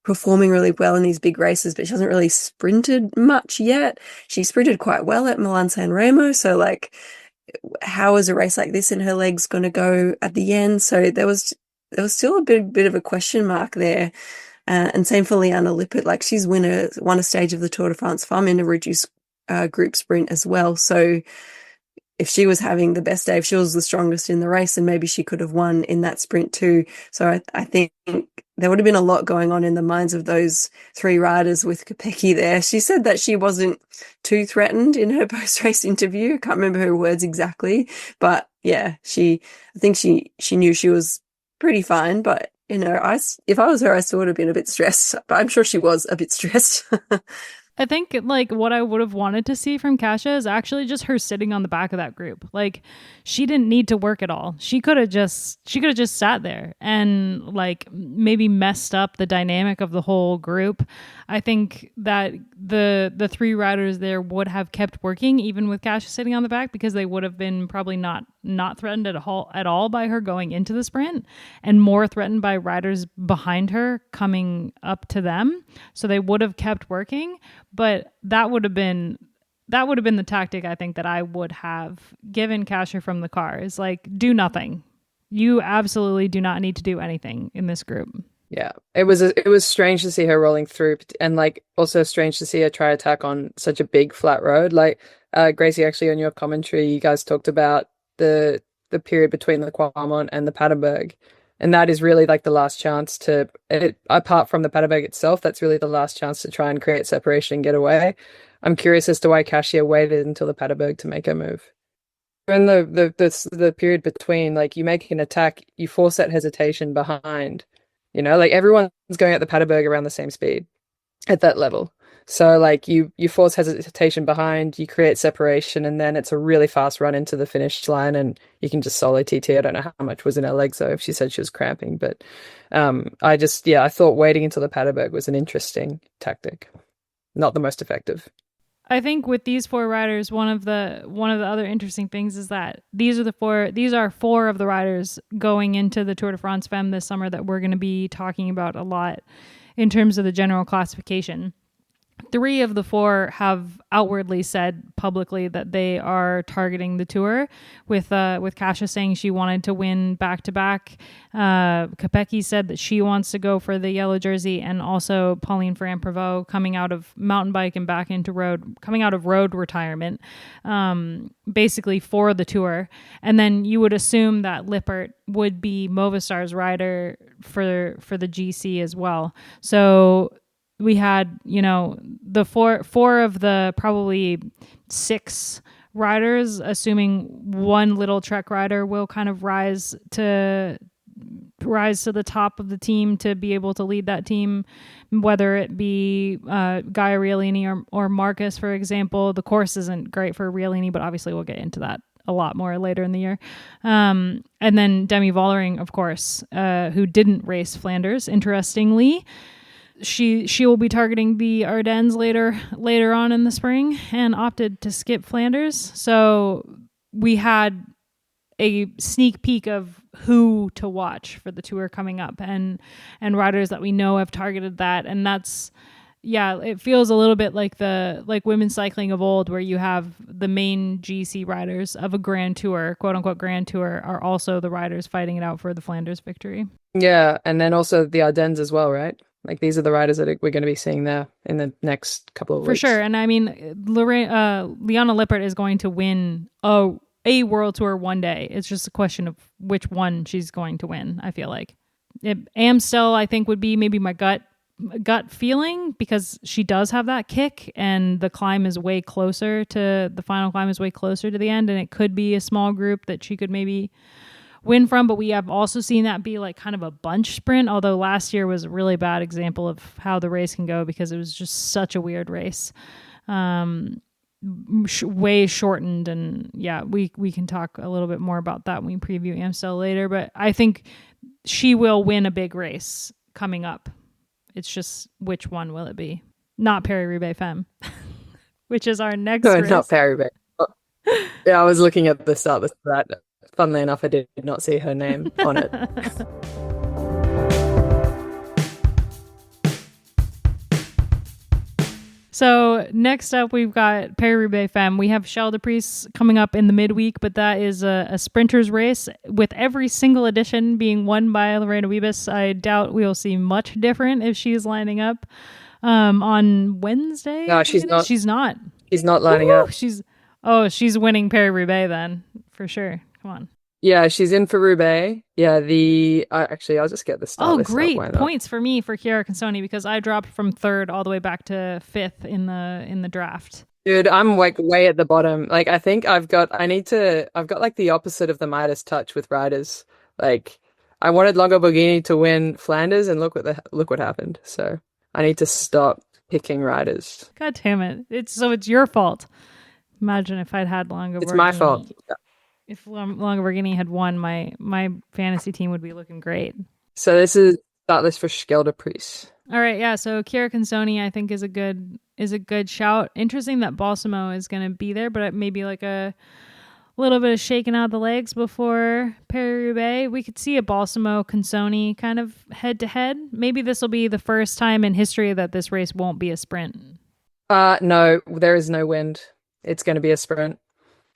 performing really well in these big races, but she hasn't really sprinted much yet. She sprinted quite well at Milan-San Remo. So like, how is a race like this in her legs going to go at the end? So there was still a bit of a question mark there. And same for Liane Lippert. Like she's won a stage of the Tour de France Femmes in a reduced group sprint as well. So if she was having the best day, if she was the strongest in the race, then maybe she could have won in that sprint too. So I think there would have been a lot going on in the minds of those three riders with Kopecky there. She said that she wasn't too threatened in her post-race interview. I can't remember her words exactly, but yeah, I think she knew she was pretty fine, but if I was her, I still would have been a bit stressed, but I'm sure she was a bit stressed. I think like what I would have wanted to see from Kasia is actually just her sitting on the back of that group. Like she didn't need to work at all. She could have just sat there and like maybe messed up the dynamic of the whole group. I think that the three riders there would have kept working even with Kasia sitting on the back, because they would have been probably not threatened at all by her going into the sprint, and more threatened by riders behind her coming up to them. So they would have kept working, but that would have been the tactic I think that I would have given Kasia from the car, is like, do nothing. You absolutely do not need to do anything in this group. Yeah, it was strange to see her rolling through, and like also strange to see her try attack on such a big flat road. Like Gracie, actually on your commentary, you guys talked about the period between the Quamont and the Paterberg, and that is really like the last chance apart from the Paterberg itself, that's really the last chance to try and create separation and get away. I'm curious as to why Kasia waited until the Paterberg to make her move. In the period between, like, you make an attack, you force that hesitation behind. Like everyone's going at the Paterberg around the same speed at that level. So like you force hesitation behind, you create separation, and then it's a really fast run into the finish line, and you can just solo TT. I don't know how much was in her legs though, if she said she was cramping, but I thought waiting until the Paterberg was an interesting tactic. Not the most effective. I think with these four riders, one of the other interesting things is that these are four of the riders going into the Tour de France Femmes this summer that we're going to be talking about a lot in terms of the general classification. 3 of the 4 have outwardly said publicly that they are targeting the Tour, with Kasia saying she wanted to win back-to-back. Kopecky said that she wants to go for the yellow jersey, and also Pauline Ferrand-Prévot coming out of mountain bike and back into coming out of road retirement, basically for the Tour. And then you would assume that Lippert would be Movistar's rider for the GC as well. So we had, the four of the probably 6 riders, assuming one Lidl-Trek rider will kind of rise to the top of the team to be able to lead that team, whether it be Gaia Riolini or Marcus, for example. The course isn't great for Riolini, but obviously we'll get into that a lot more later in the year. And then Demi Vollering, of course, who didn't race Flanders, interestingly. She will be targeting the Ardennes later on in the spring, and opted to skip Flanders. So we had a sneak peek of who to watch for the Tour coming up, and riders that we know have targeted that. And that's, it feels a little bit like women's cycling of old, where you have the main GC riders of a Grand Tour, quote unquote Grand Tour, are also the riders fighting it out for the Flanders victory. Yeah, and then also the Ardennes as well, right? Like, these are the riders that we're going to be seeing there in the next couple of weeks. For sure. And I mean, Liana Lippert is going to win a World Tour one day. It's just a question of which one she's going to win, I feel like. Amstel, I think, would be maybe my gut feeling, because she does have that kick, and the final climb is way closer to the end, and it could be a small group that she could maybe win from. But we have also seen that be like kind of a bunch sprint, although last year was a really bad example of how the race can go, because it was just such a weird race, way shortened. And we can talk a little bit more about that when we preview Amstel later, but I think she will win a big race coming up. It's just, which one will it be? Not Paris Roubaix Femmes, which is our next race. Not Paris Roubaix. Yeah, I was looking at the start of that. Funnily enough, I did not see her name on it. So next up, we've got Paris Roubaix Femmes. We have Chelle de Pries coming up in the midweek, but that is a sprinter's race, with every single edition being won by Lorena Wiebes. I doubt we will see much different if she's lining up on Wednesday. No, she's not. She's not. She's not lining up. She's winning Paris Roubaix then, for sure. Come on. Yeah, she's in for Roubaix. Yeah, actually, I'll just get the start Oh, list up. great Why not? points for me for Chiara Consoni because I dropped from third all the way back to fifth in the draft. Dude, I'm like way at the bottom. Like, I think I've got like the opposite of the Midas touch with riders. Like, I wanted Longo Borghini to win Flanders, and look what happened. So I need to stop picking riders. God damn it! It's your fault. Imagine if I'd had Longo It's my fault. Borghini. If Longo Borghini had won, my fantasy team would be looking great. So this is start list for Scheldeprijs. All right, yeah. So Chiara Consoni, I think, is a good shout. Interesting that Balsamo is going to be there, but maybe like a little bit of shaking out the legs before Paris Roubaix. We could see a Balsamo Consoni kind of head to head. Maybe this will be the first time in history that this race won't be a sprint. No, there is no wind. It's going to be a sprint.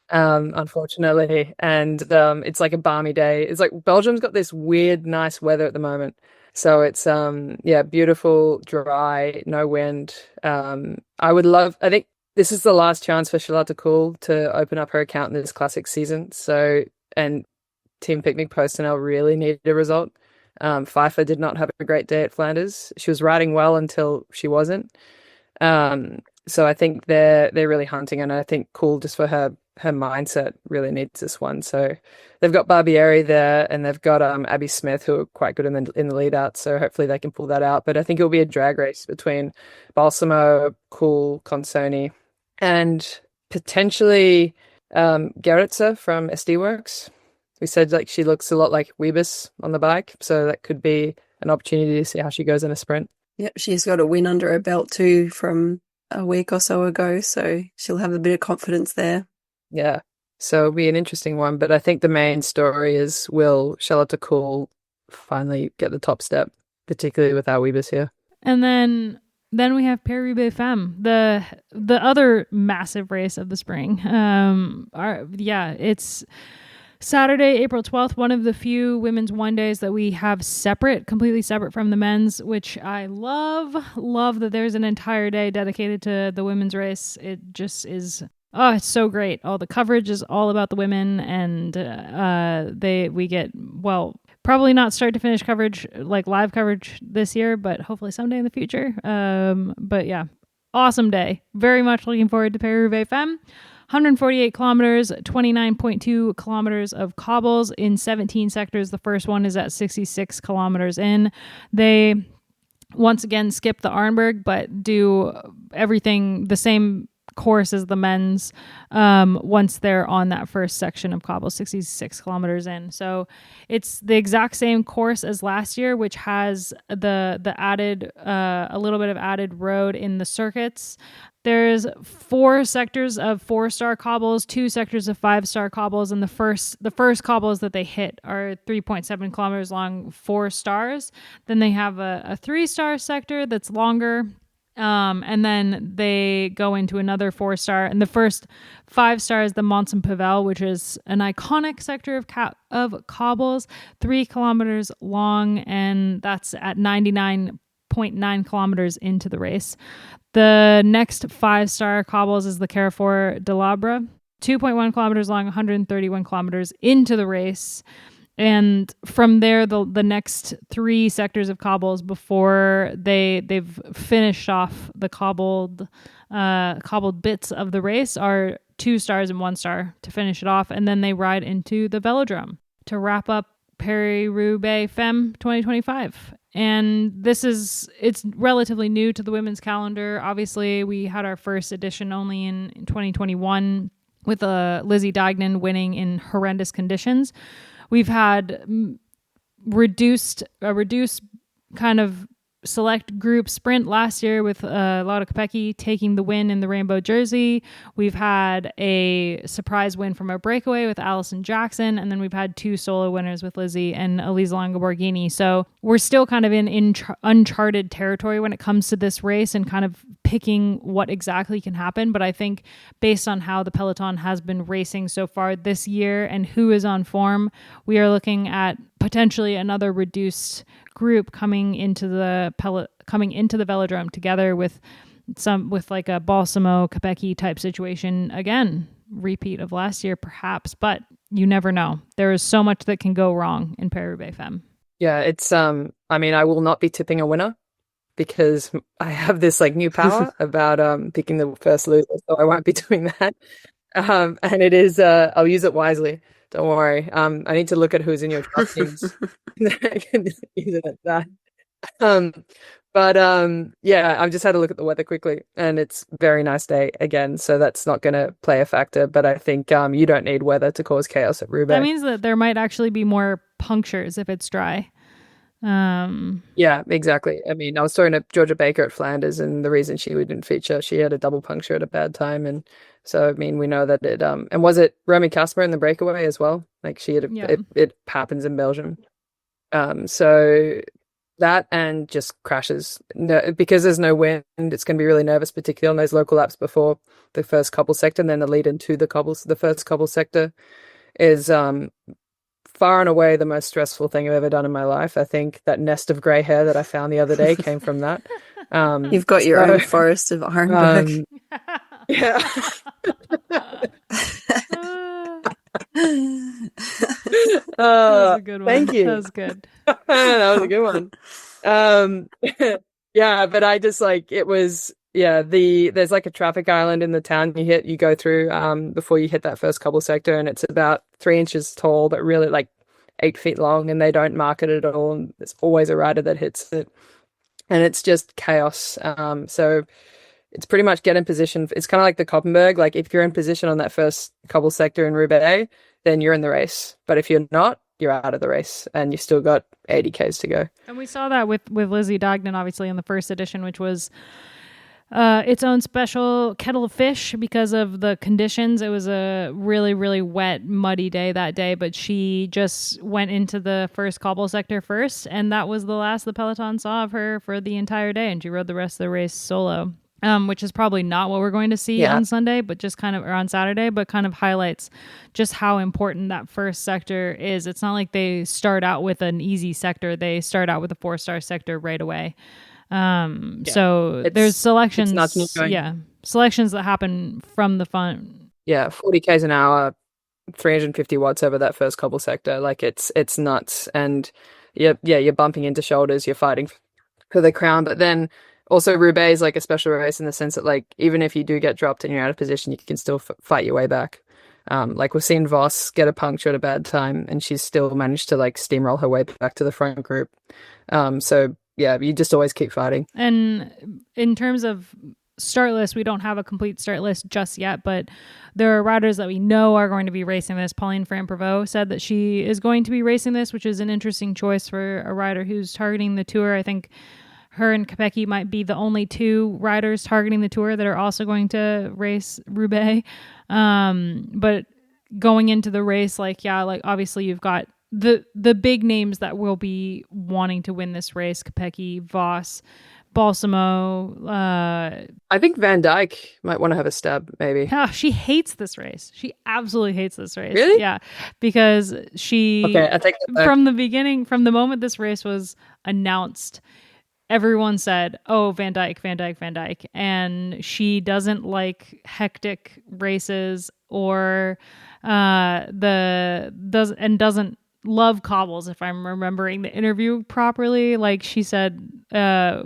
Unfortunately, and it's like a balmy day. It's like Belgium's got this weird, nice weather at the moment. So it's beautiful, dry, no wind. I think this is the last chance for Charlotte Kool to open up her account in this classic season. So, and Team Picnic personnel really needed a result. Pfeiffer did not have a great day at Flanders. She was riding well until she wasn't. So I think they're really hunting, and I think Kool, just for her mindset, really needs this one. So they've got Barbieri there, and they've got Abby Smith, who are quite good in the lead out. So hopefully they can pull that out. But I think it'll be a drag race between Balsamo, Kool, Consoni, and potentially Gerritsen from SD Works. We said like she looks a lot like Wiebes on the bike, so that could be an opportunity to see how she goes in a sprint. Yep, she's got a win under her belt too from a week or so ago, so she'll have a bit of confidence there. Yeah, so it'll be an interesting one, but I think the main story is, will Charlotte Kool finally get the top step, particularly with our Wiebes here? And then we have Paris Roubaix Femmes, the other massive race of the spring. It's Saturday, April 12th, one of the few women's one days that we have completely separate from the men's, which I love that there's an entire day dedicated to the women's race. It just is, it's so great. All the coverage is all about the women, and we get, well, probably not start to finish coverage, like live coverage this year, but hopefully someday in the future. But yeah, awesome day. Very much looking forward to Paris Roubaix Femmes. 148 kilometers, 29.2 kilometers of cobbles in 17 sectors. The first one is at 66 kilometers in. They once again skip the Arnberg, but do everything the same course as the men's once they're on that first section of cobbles, 66 kilometers in. So it's the exact same course as last year, which has the added a little bit of added road in the circuits. There's 4 sectors of 4-star cobbles, 2 sectors of 5-star cobbles, and the first cobbles that they hit are 3.7 kilometers long, 4 stars. Then they have a 3-star sector that's longer, and then they go into another 4-star. And the first 5-star is the Mont-Saint-Pavel, which is an iconic sector of cobbles, 3 kilometers long, and that's at 99.9 kilometers into the race. The next 5-star cobbles is the Carrefour de l'Arbre, 2.1 kilometers long, 131 kilometers into the race. And from there, the next 3 sectors of cobbles before they've finished off the cobbled bits of the race are 2 stars and 1 star to finish it off. And then they ride into the velodrome to wrap up Paris Roubaix Femmes 2025. And it's relatively new to the women's calendar. Obviously, we had our first edition only in 2021 with Lizzie Deignan winning in horrendous conditions. We've had reduced kind of select group sprint last year with Lotte Kopecky taking the win in the rainbow jersey. We've had a surprise win from a breakaway with Alison Jackson, and then we've had 2 solo winners with Lizzie and Elisa Longo Borghini. So we're still kind of in uncharted territory when it comes to this race and kind of picking what exactly can happen. But I think based on how the peloton has been racing so far this year and who is on form, we are looking at potentially another reduced group coming into the velodrome together with like a Balsamo Kopecky type situation, again repeat of last year perhaps. But you never know. There is so much that can go wrong in Paris Roubaix Femmes. Yeah, it's I mean, I will not be tipping a winner because I have this like new power about picking the first loser, so I won't be doing that. And it is I'll use it wisely. Don't worry. I need to look at who's in your draft teams. I can use it at that. Um, yeah, I've just had a look at the weather quickly, and it's very nice day again, so that's not going to play a factor. But I think you don't need weather to cause chaos at Roubaix. That means that there might actually be more punctures if it's dry. Yeah, exactly. I mean, I was talking to Georgia Baker at Flanders, and the reason she didn't feature, she had a double puncture at a bad time, and so I mean, we know that it. And was it Romy Kasper in the breakaway as well? Like she had, it happens in Belgium. So that and just crashes because there's no wind. It's going to be really nervous, particularly on those local laps before the first cobble sector, and then the lead into the cobbles. The first cobble sector is far and away the most stressful thing I've ever done in my life. I think that nest of grey hair that I found the other day came from that. You've got your own forest of Ironberg. Yeah. That was a good one. Thank you. That was good. That was a good one. Yeah, but I just like it was. Yeah, there's like a traffic island in the town you go through before you hit that first cobble sector, and it's about 3 inches tall, but really like 8 feet long, and they don't mark it at all. And there's always a rider that hits it, and it's just chaos. So it's pretty much get in position. It's kind of like the Koppenberg. Like if you're in position on that first cobble sector in Roubaix, then you're in the race. But if you're not, you're out of the race, and you still got 80 Ks to go. And we saw that with Lizzie Dagnan, obviously, in the first edition, which was its own special kettle of fish because of the conditions. It was a really, really wet, muddy day that day, but she just went into the first cobble sector first, and that was the last the peloton saw of her for the entire day, and she rode the rest of the race solo. Which is probably not what we're going to see on Sunday, but just kind of, or on Saturday, but kind of highlights just how important that first sector is. It's not like they start out with an easy sector. They start out with a 4-star sector right away. So there's selections. Selections that happen from the front. Yeah, 40 Ks an hour, 350 watts over that first cobble sector. Like it's nuts. And you're bumping into shoulders, you're fighting for the crown, but then also, Roubaix is like a special race in the sense that, like, even if you do get dropped and you're out of position, you can still fight your way back. Like we've seen Voss get a puncture at a bad time, and she's still managed to like steamroll her way back to the front group. So yeah, you just always keep fighting. And in terms of start list, we don't have a complete start list just yet, but there are riders that we know are going to be racing this. Pauline Ferrand-Prévot said that she is going to be racing this, which is an interesting choice for a rider who's targeting the Tour. I think her and Kopecky might be the only two riders targeting the Tour that are also going to race Roubaix. But going into the race, like obviously you've got the big names that will be wanting to win this race: Kopecky, Voss, Balsamo. I think Van Dijk might want to have a stab, maybe. Yeah, she hates this race. She absolutely hates this race. Really? Yeah, because she I take that back. From the beginning, from the moment this race was announced, everyone said, "Oh, Van Dijk, Van Dijk, Van Dijk," and she doesn't like hectic races or doesn't love cobbles. If I'm remembering the interview properly, like she said that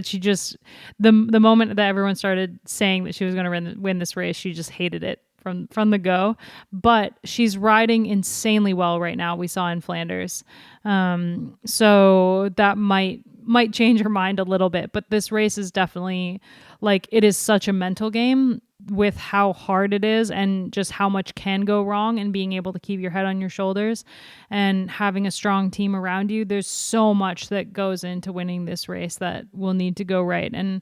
she just the moment that everyone started saying that she was going to win this race, she just hated it from the go. But she's riding insanely well right now. We saw in Flanders, so that might change her mind a little bit. But this race is definitely like, it is such a mental game with how hard it is and just how much can go wrong, and being able to keep your head on your shoulders and having a strong team around you. There's so much that goes into winning this race that will need to go right. And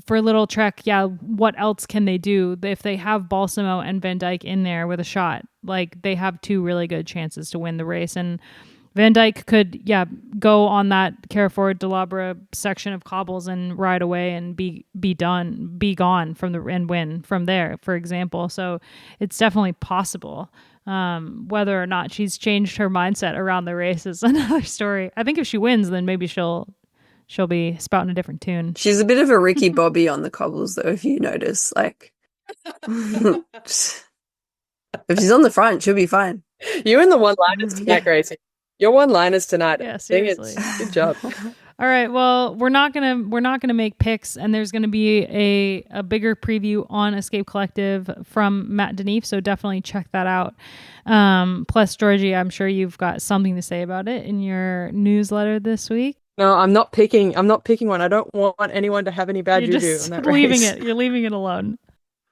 for Lidl-Trek, what else can they do? If they have Balsamo and Van Dijk in there with a shot, like, they have two really good chances to win the race. And Van Dijk could, go on that Carrefour de Labre section of cobbles and ride away and be gone and win from there, for example. So it's definitely possible. Whether or not she's changed her mindset around the race is another story. I think if she wins, then maybe she'll be spouting a different tune. She's a bit of a Ricky Bobby on the cobbles, though, if you notice. Like, if she's on the front, she'll be fine. You and the one-liners tonight, Gracie. Your one-liners tonight. Yeah, Dang it. seriously. Good job. All right. Well, we're not gonna make picks, and there's gonna be a bigger preview on Escape Collective from Matt Denif, so definitely check that out. Plus, Georgie, I'm sure you've got something to say about it in your newsletter this week. No, I'm not picking one. I don't want anyone to have any bad You're juju just on that leaving race. It. You're leaving it alone.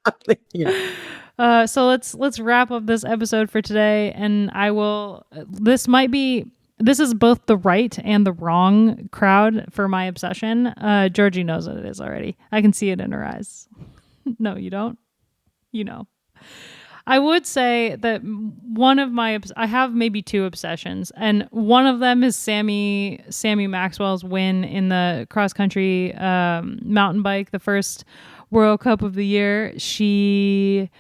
I'm leaving it. So let's wrap up this episode for today, and I will. This is both the right and the wrong crowd for my obsession. Georgie knows what it is already. I can see it in her eyes. No, you don't. You know. I would say that I have maybe two obsessions, and one of them is Sammy Maxwell's win in the cross country mountain bike, the first World Cup of the year. She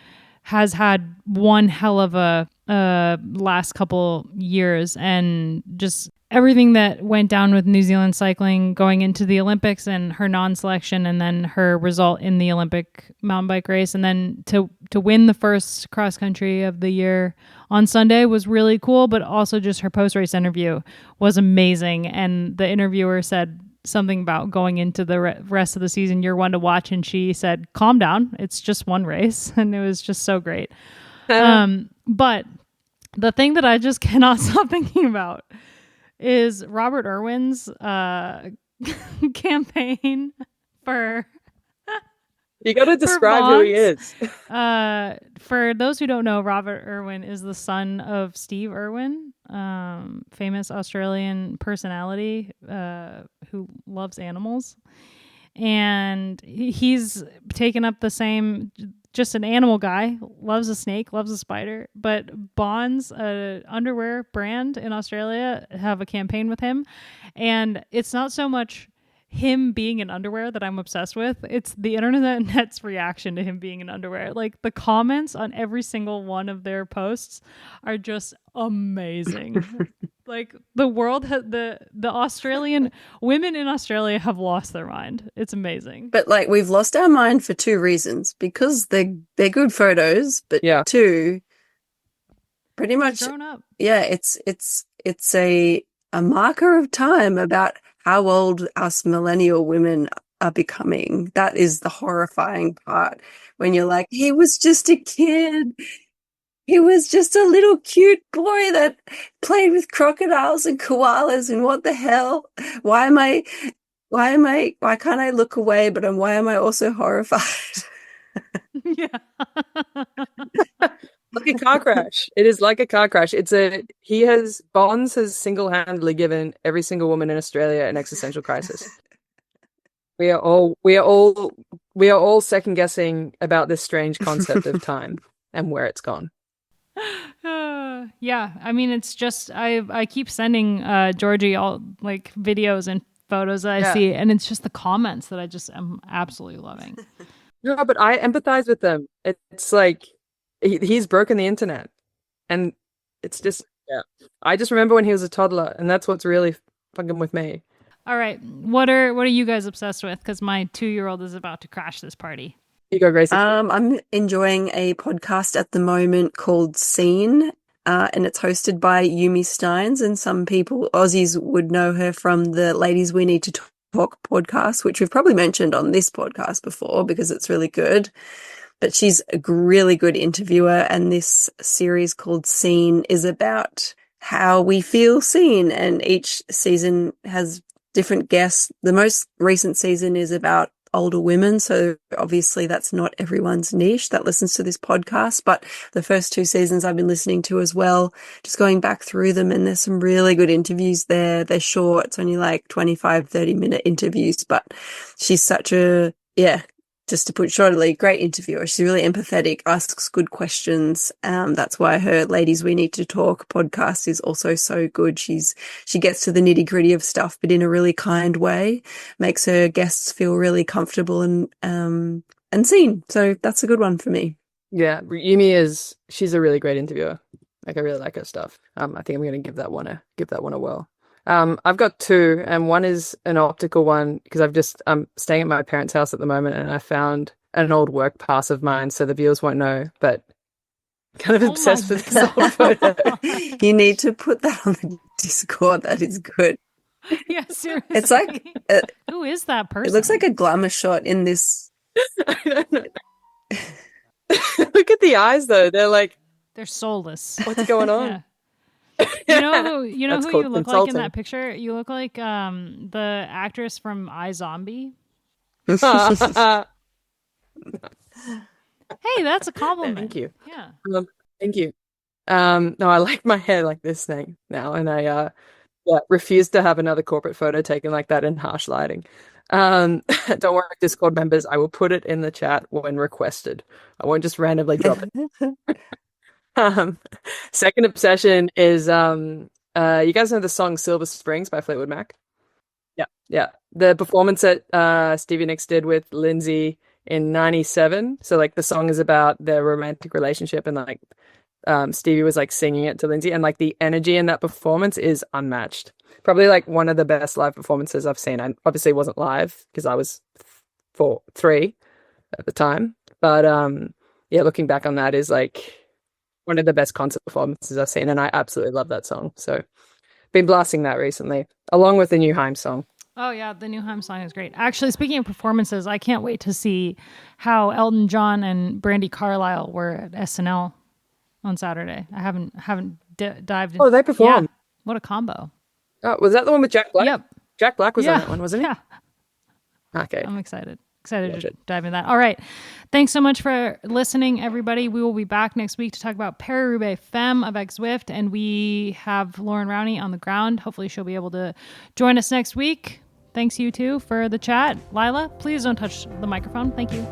has had one hell of a last couple years, and just everything that went down with New Zealand cycling going into the Olympics and her non-selection, and then her result in the Olympic mountain bike race, and then to win the first cross country of the year on Sunday was really cool. But also just her post-race interview was amazing, and the interviewer said something about going into the rest of the season, you're one to watch, and she said, calm down, it's just one race. And it was just so great. But the thing that I just cannot stop thinking about is Robert Irwin's campaign for You got to describe who he is. For those who don't know, Robert Irwin is the son of Steve Irwin, famous Australian personality who loves animals. And he's taken up the same, just an animal guy, loves a snake, loves a spider, but Bonds, a underwear brand in Australia, have a campaign with him. And it's not so much him being in underwear that I'm obsessed with. It's the internet's reaction to him being in underwear. Like, the comments on every single one of their posts are just amazing. Like, the world, the Australian women in Australia have lost their mind. It's amazing. But like, we've lost our mind for two reasons: because they're good photos, but two, pretty much grown up. Yeah, it's a marker of time about how old us millennial women are becoming. That is the horrifying part, when you're like, he was just a kid. He was just a little cute boy that played with crocodiles and koalas, and what the hell? Why can't I look away, but why am I also horrified? Yeah. Like a car crash. It is like a car crash. Bonds has single-handedly given every single woman in Australia an existential crisis. We are all second guessing about this strange concept of time and where it's gone. Yeah, I mean, it's just I keep sending Georgie all like videos and photos that I see, and it's just the comments that I just am absolutely loving. No, but I empathize with them. It's like he's broken the internet, and it's just I just remember when he was a toddler, and that's what's really fucking with me. All right, what are you guys obsessed with? Because my 2-year-old is about to crash this party. You go, Gracie. I'm enjoying a podcast at the moment called Scene, and it's hosted by Yumi Steins, and some people, Aussies, would know her from the Ladies We Need to Talk podcast, which we've probably mentioned on this podcast before because it's really good. But she's a really good interviewer, and this series called Scene is about how we feel seen, and each season has different guests. The most recent season is about older women, so obviously that's not everyone's niche that listens to this podcast, but the first 2 seasons I've been listening to as well, just going back through them, and there's some really good interviews there. They're short, it's only like 25-30 minute interviews, but she's such a just to put shortly, great interviewer. She's really empathetic, asks good questions. That's why her Ladies We Need to Talk podcast is also so good. She gets to the nitty gritty of stuff, but in a really kind way, makes her guests feel really comfortable and seen. So that's a good one for me. Yeah, Yumi she's a really great interviewer. Like, I really like her stuff. I think I'm going to give that one a whirl. I've got 2, and one is an optical one because I'm staying at my parents' house at the moment, and I found an old work pass of mine, so the viewers won't know. But kind of Oh obsessed my with this old photo. You need to put that on the Discord. That is good. Yeah, seriously. It's like who is that person? it looks like a glamour shot in this. I don't know. Look at the eyes, though. They're like, they're soulless. what's going on? Yeah. You know who That's you called look like in consulting. that picture? You look like the actress from iZombie. Hey, that's a compliment. Thank you. Yeah. Thank you. No, I like my hair like this thing now, and I refuse to have another corporate photo taken like that in harsh lighting. Don't worry, Discord members, I will put it in the chat when requested. I won't just randomly drop it. Second obsession is you guys know the song Silver Springs by Fleetwood Mac? Yeah. The performance that Stevie Nicks did with Lindsay in 97. So like the song is about their romantic relationship, and like Stevie was like singing it to Lindsay, and like the energy in that performance is unmatched. Probably like one of the best live performances I've seen. I obviously wasn't live because I was 3 at the time. But yeah, looking back on that is like one of the best concert performances I've seen, and I absolutely love that song. So been blasting that recently, along with the new Haim song. Oh yeah, the new Haim song is great. Actually, speaking of performances, I can't wait to see how Elton John and Brandi Carlile were at SNL on Saturday. I haven't dived in. Oh, they performed. Yeah. What a combo. Oh, was that the one with Jack Black? Yep. Jack Black was on that one, wasn't he? Yeah. Okay. I'm excited to dive into that. All right. Thanks so much for listening, everybody. We will be back next week to talk about Paris Roubaix Femmes avec Zwift, and we have Lauren Rowney on the ground. Hopefully she'll be able to join us next week. Thanks, you two, for the chat. Lila, please don't touch the microphone. Thank you.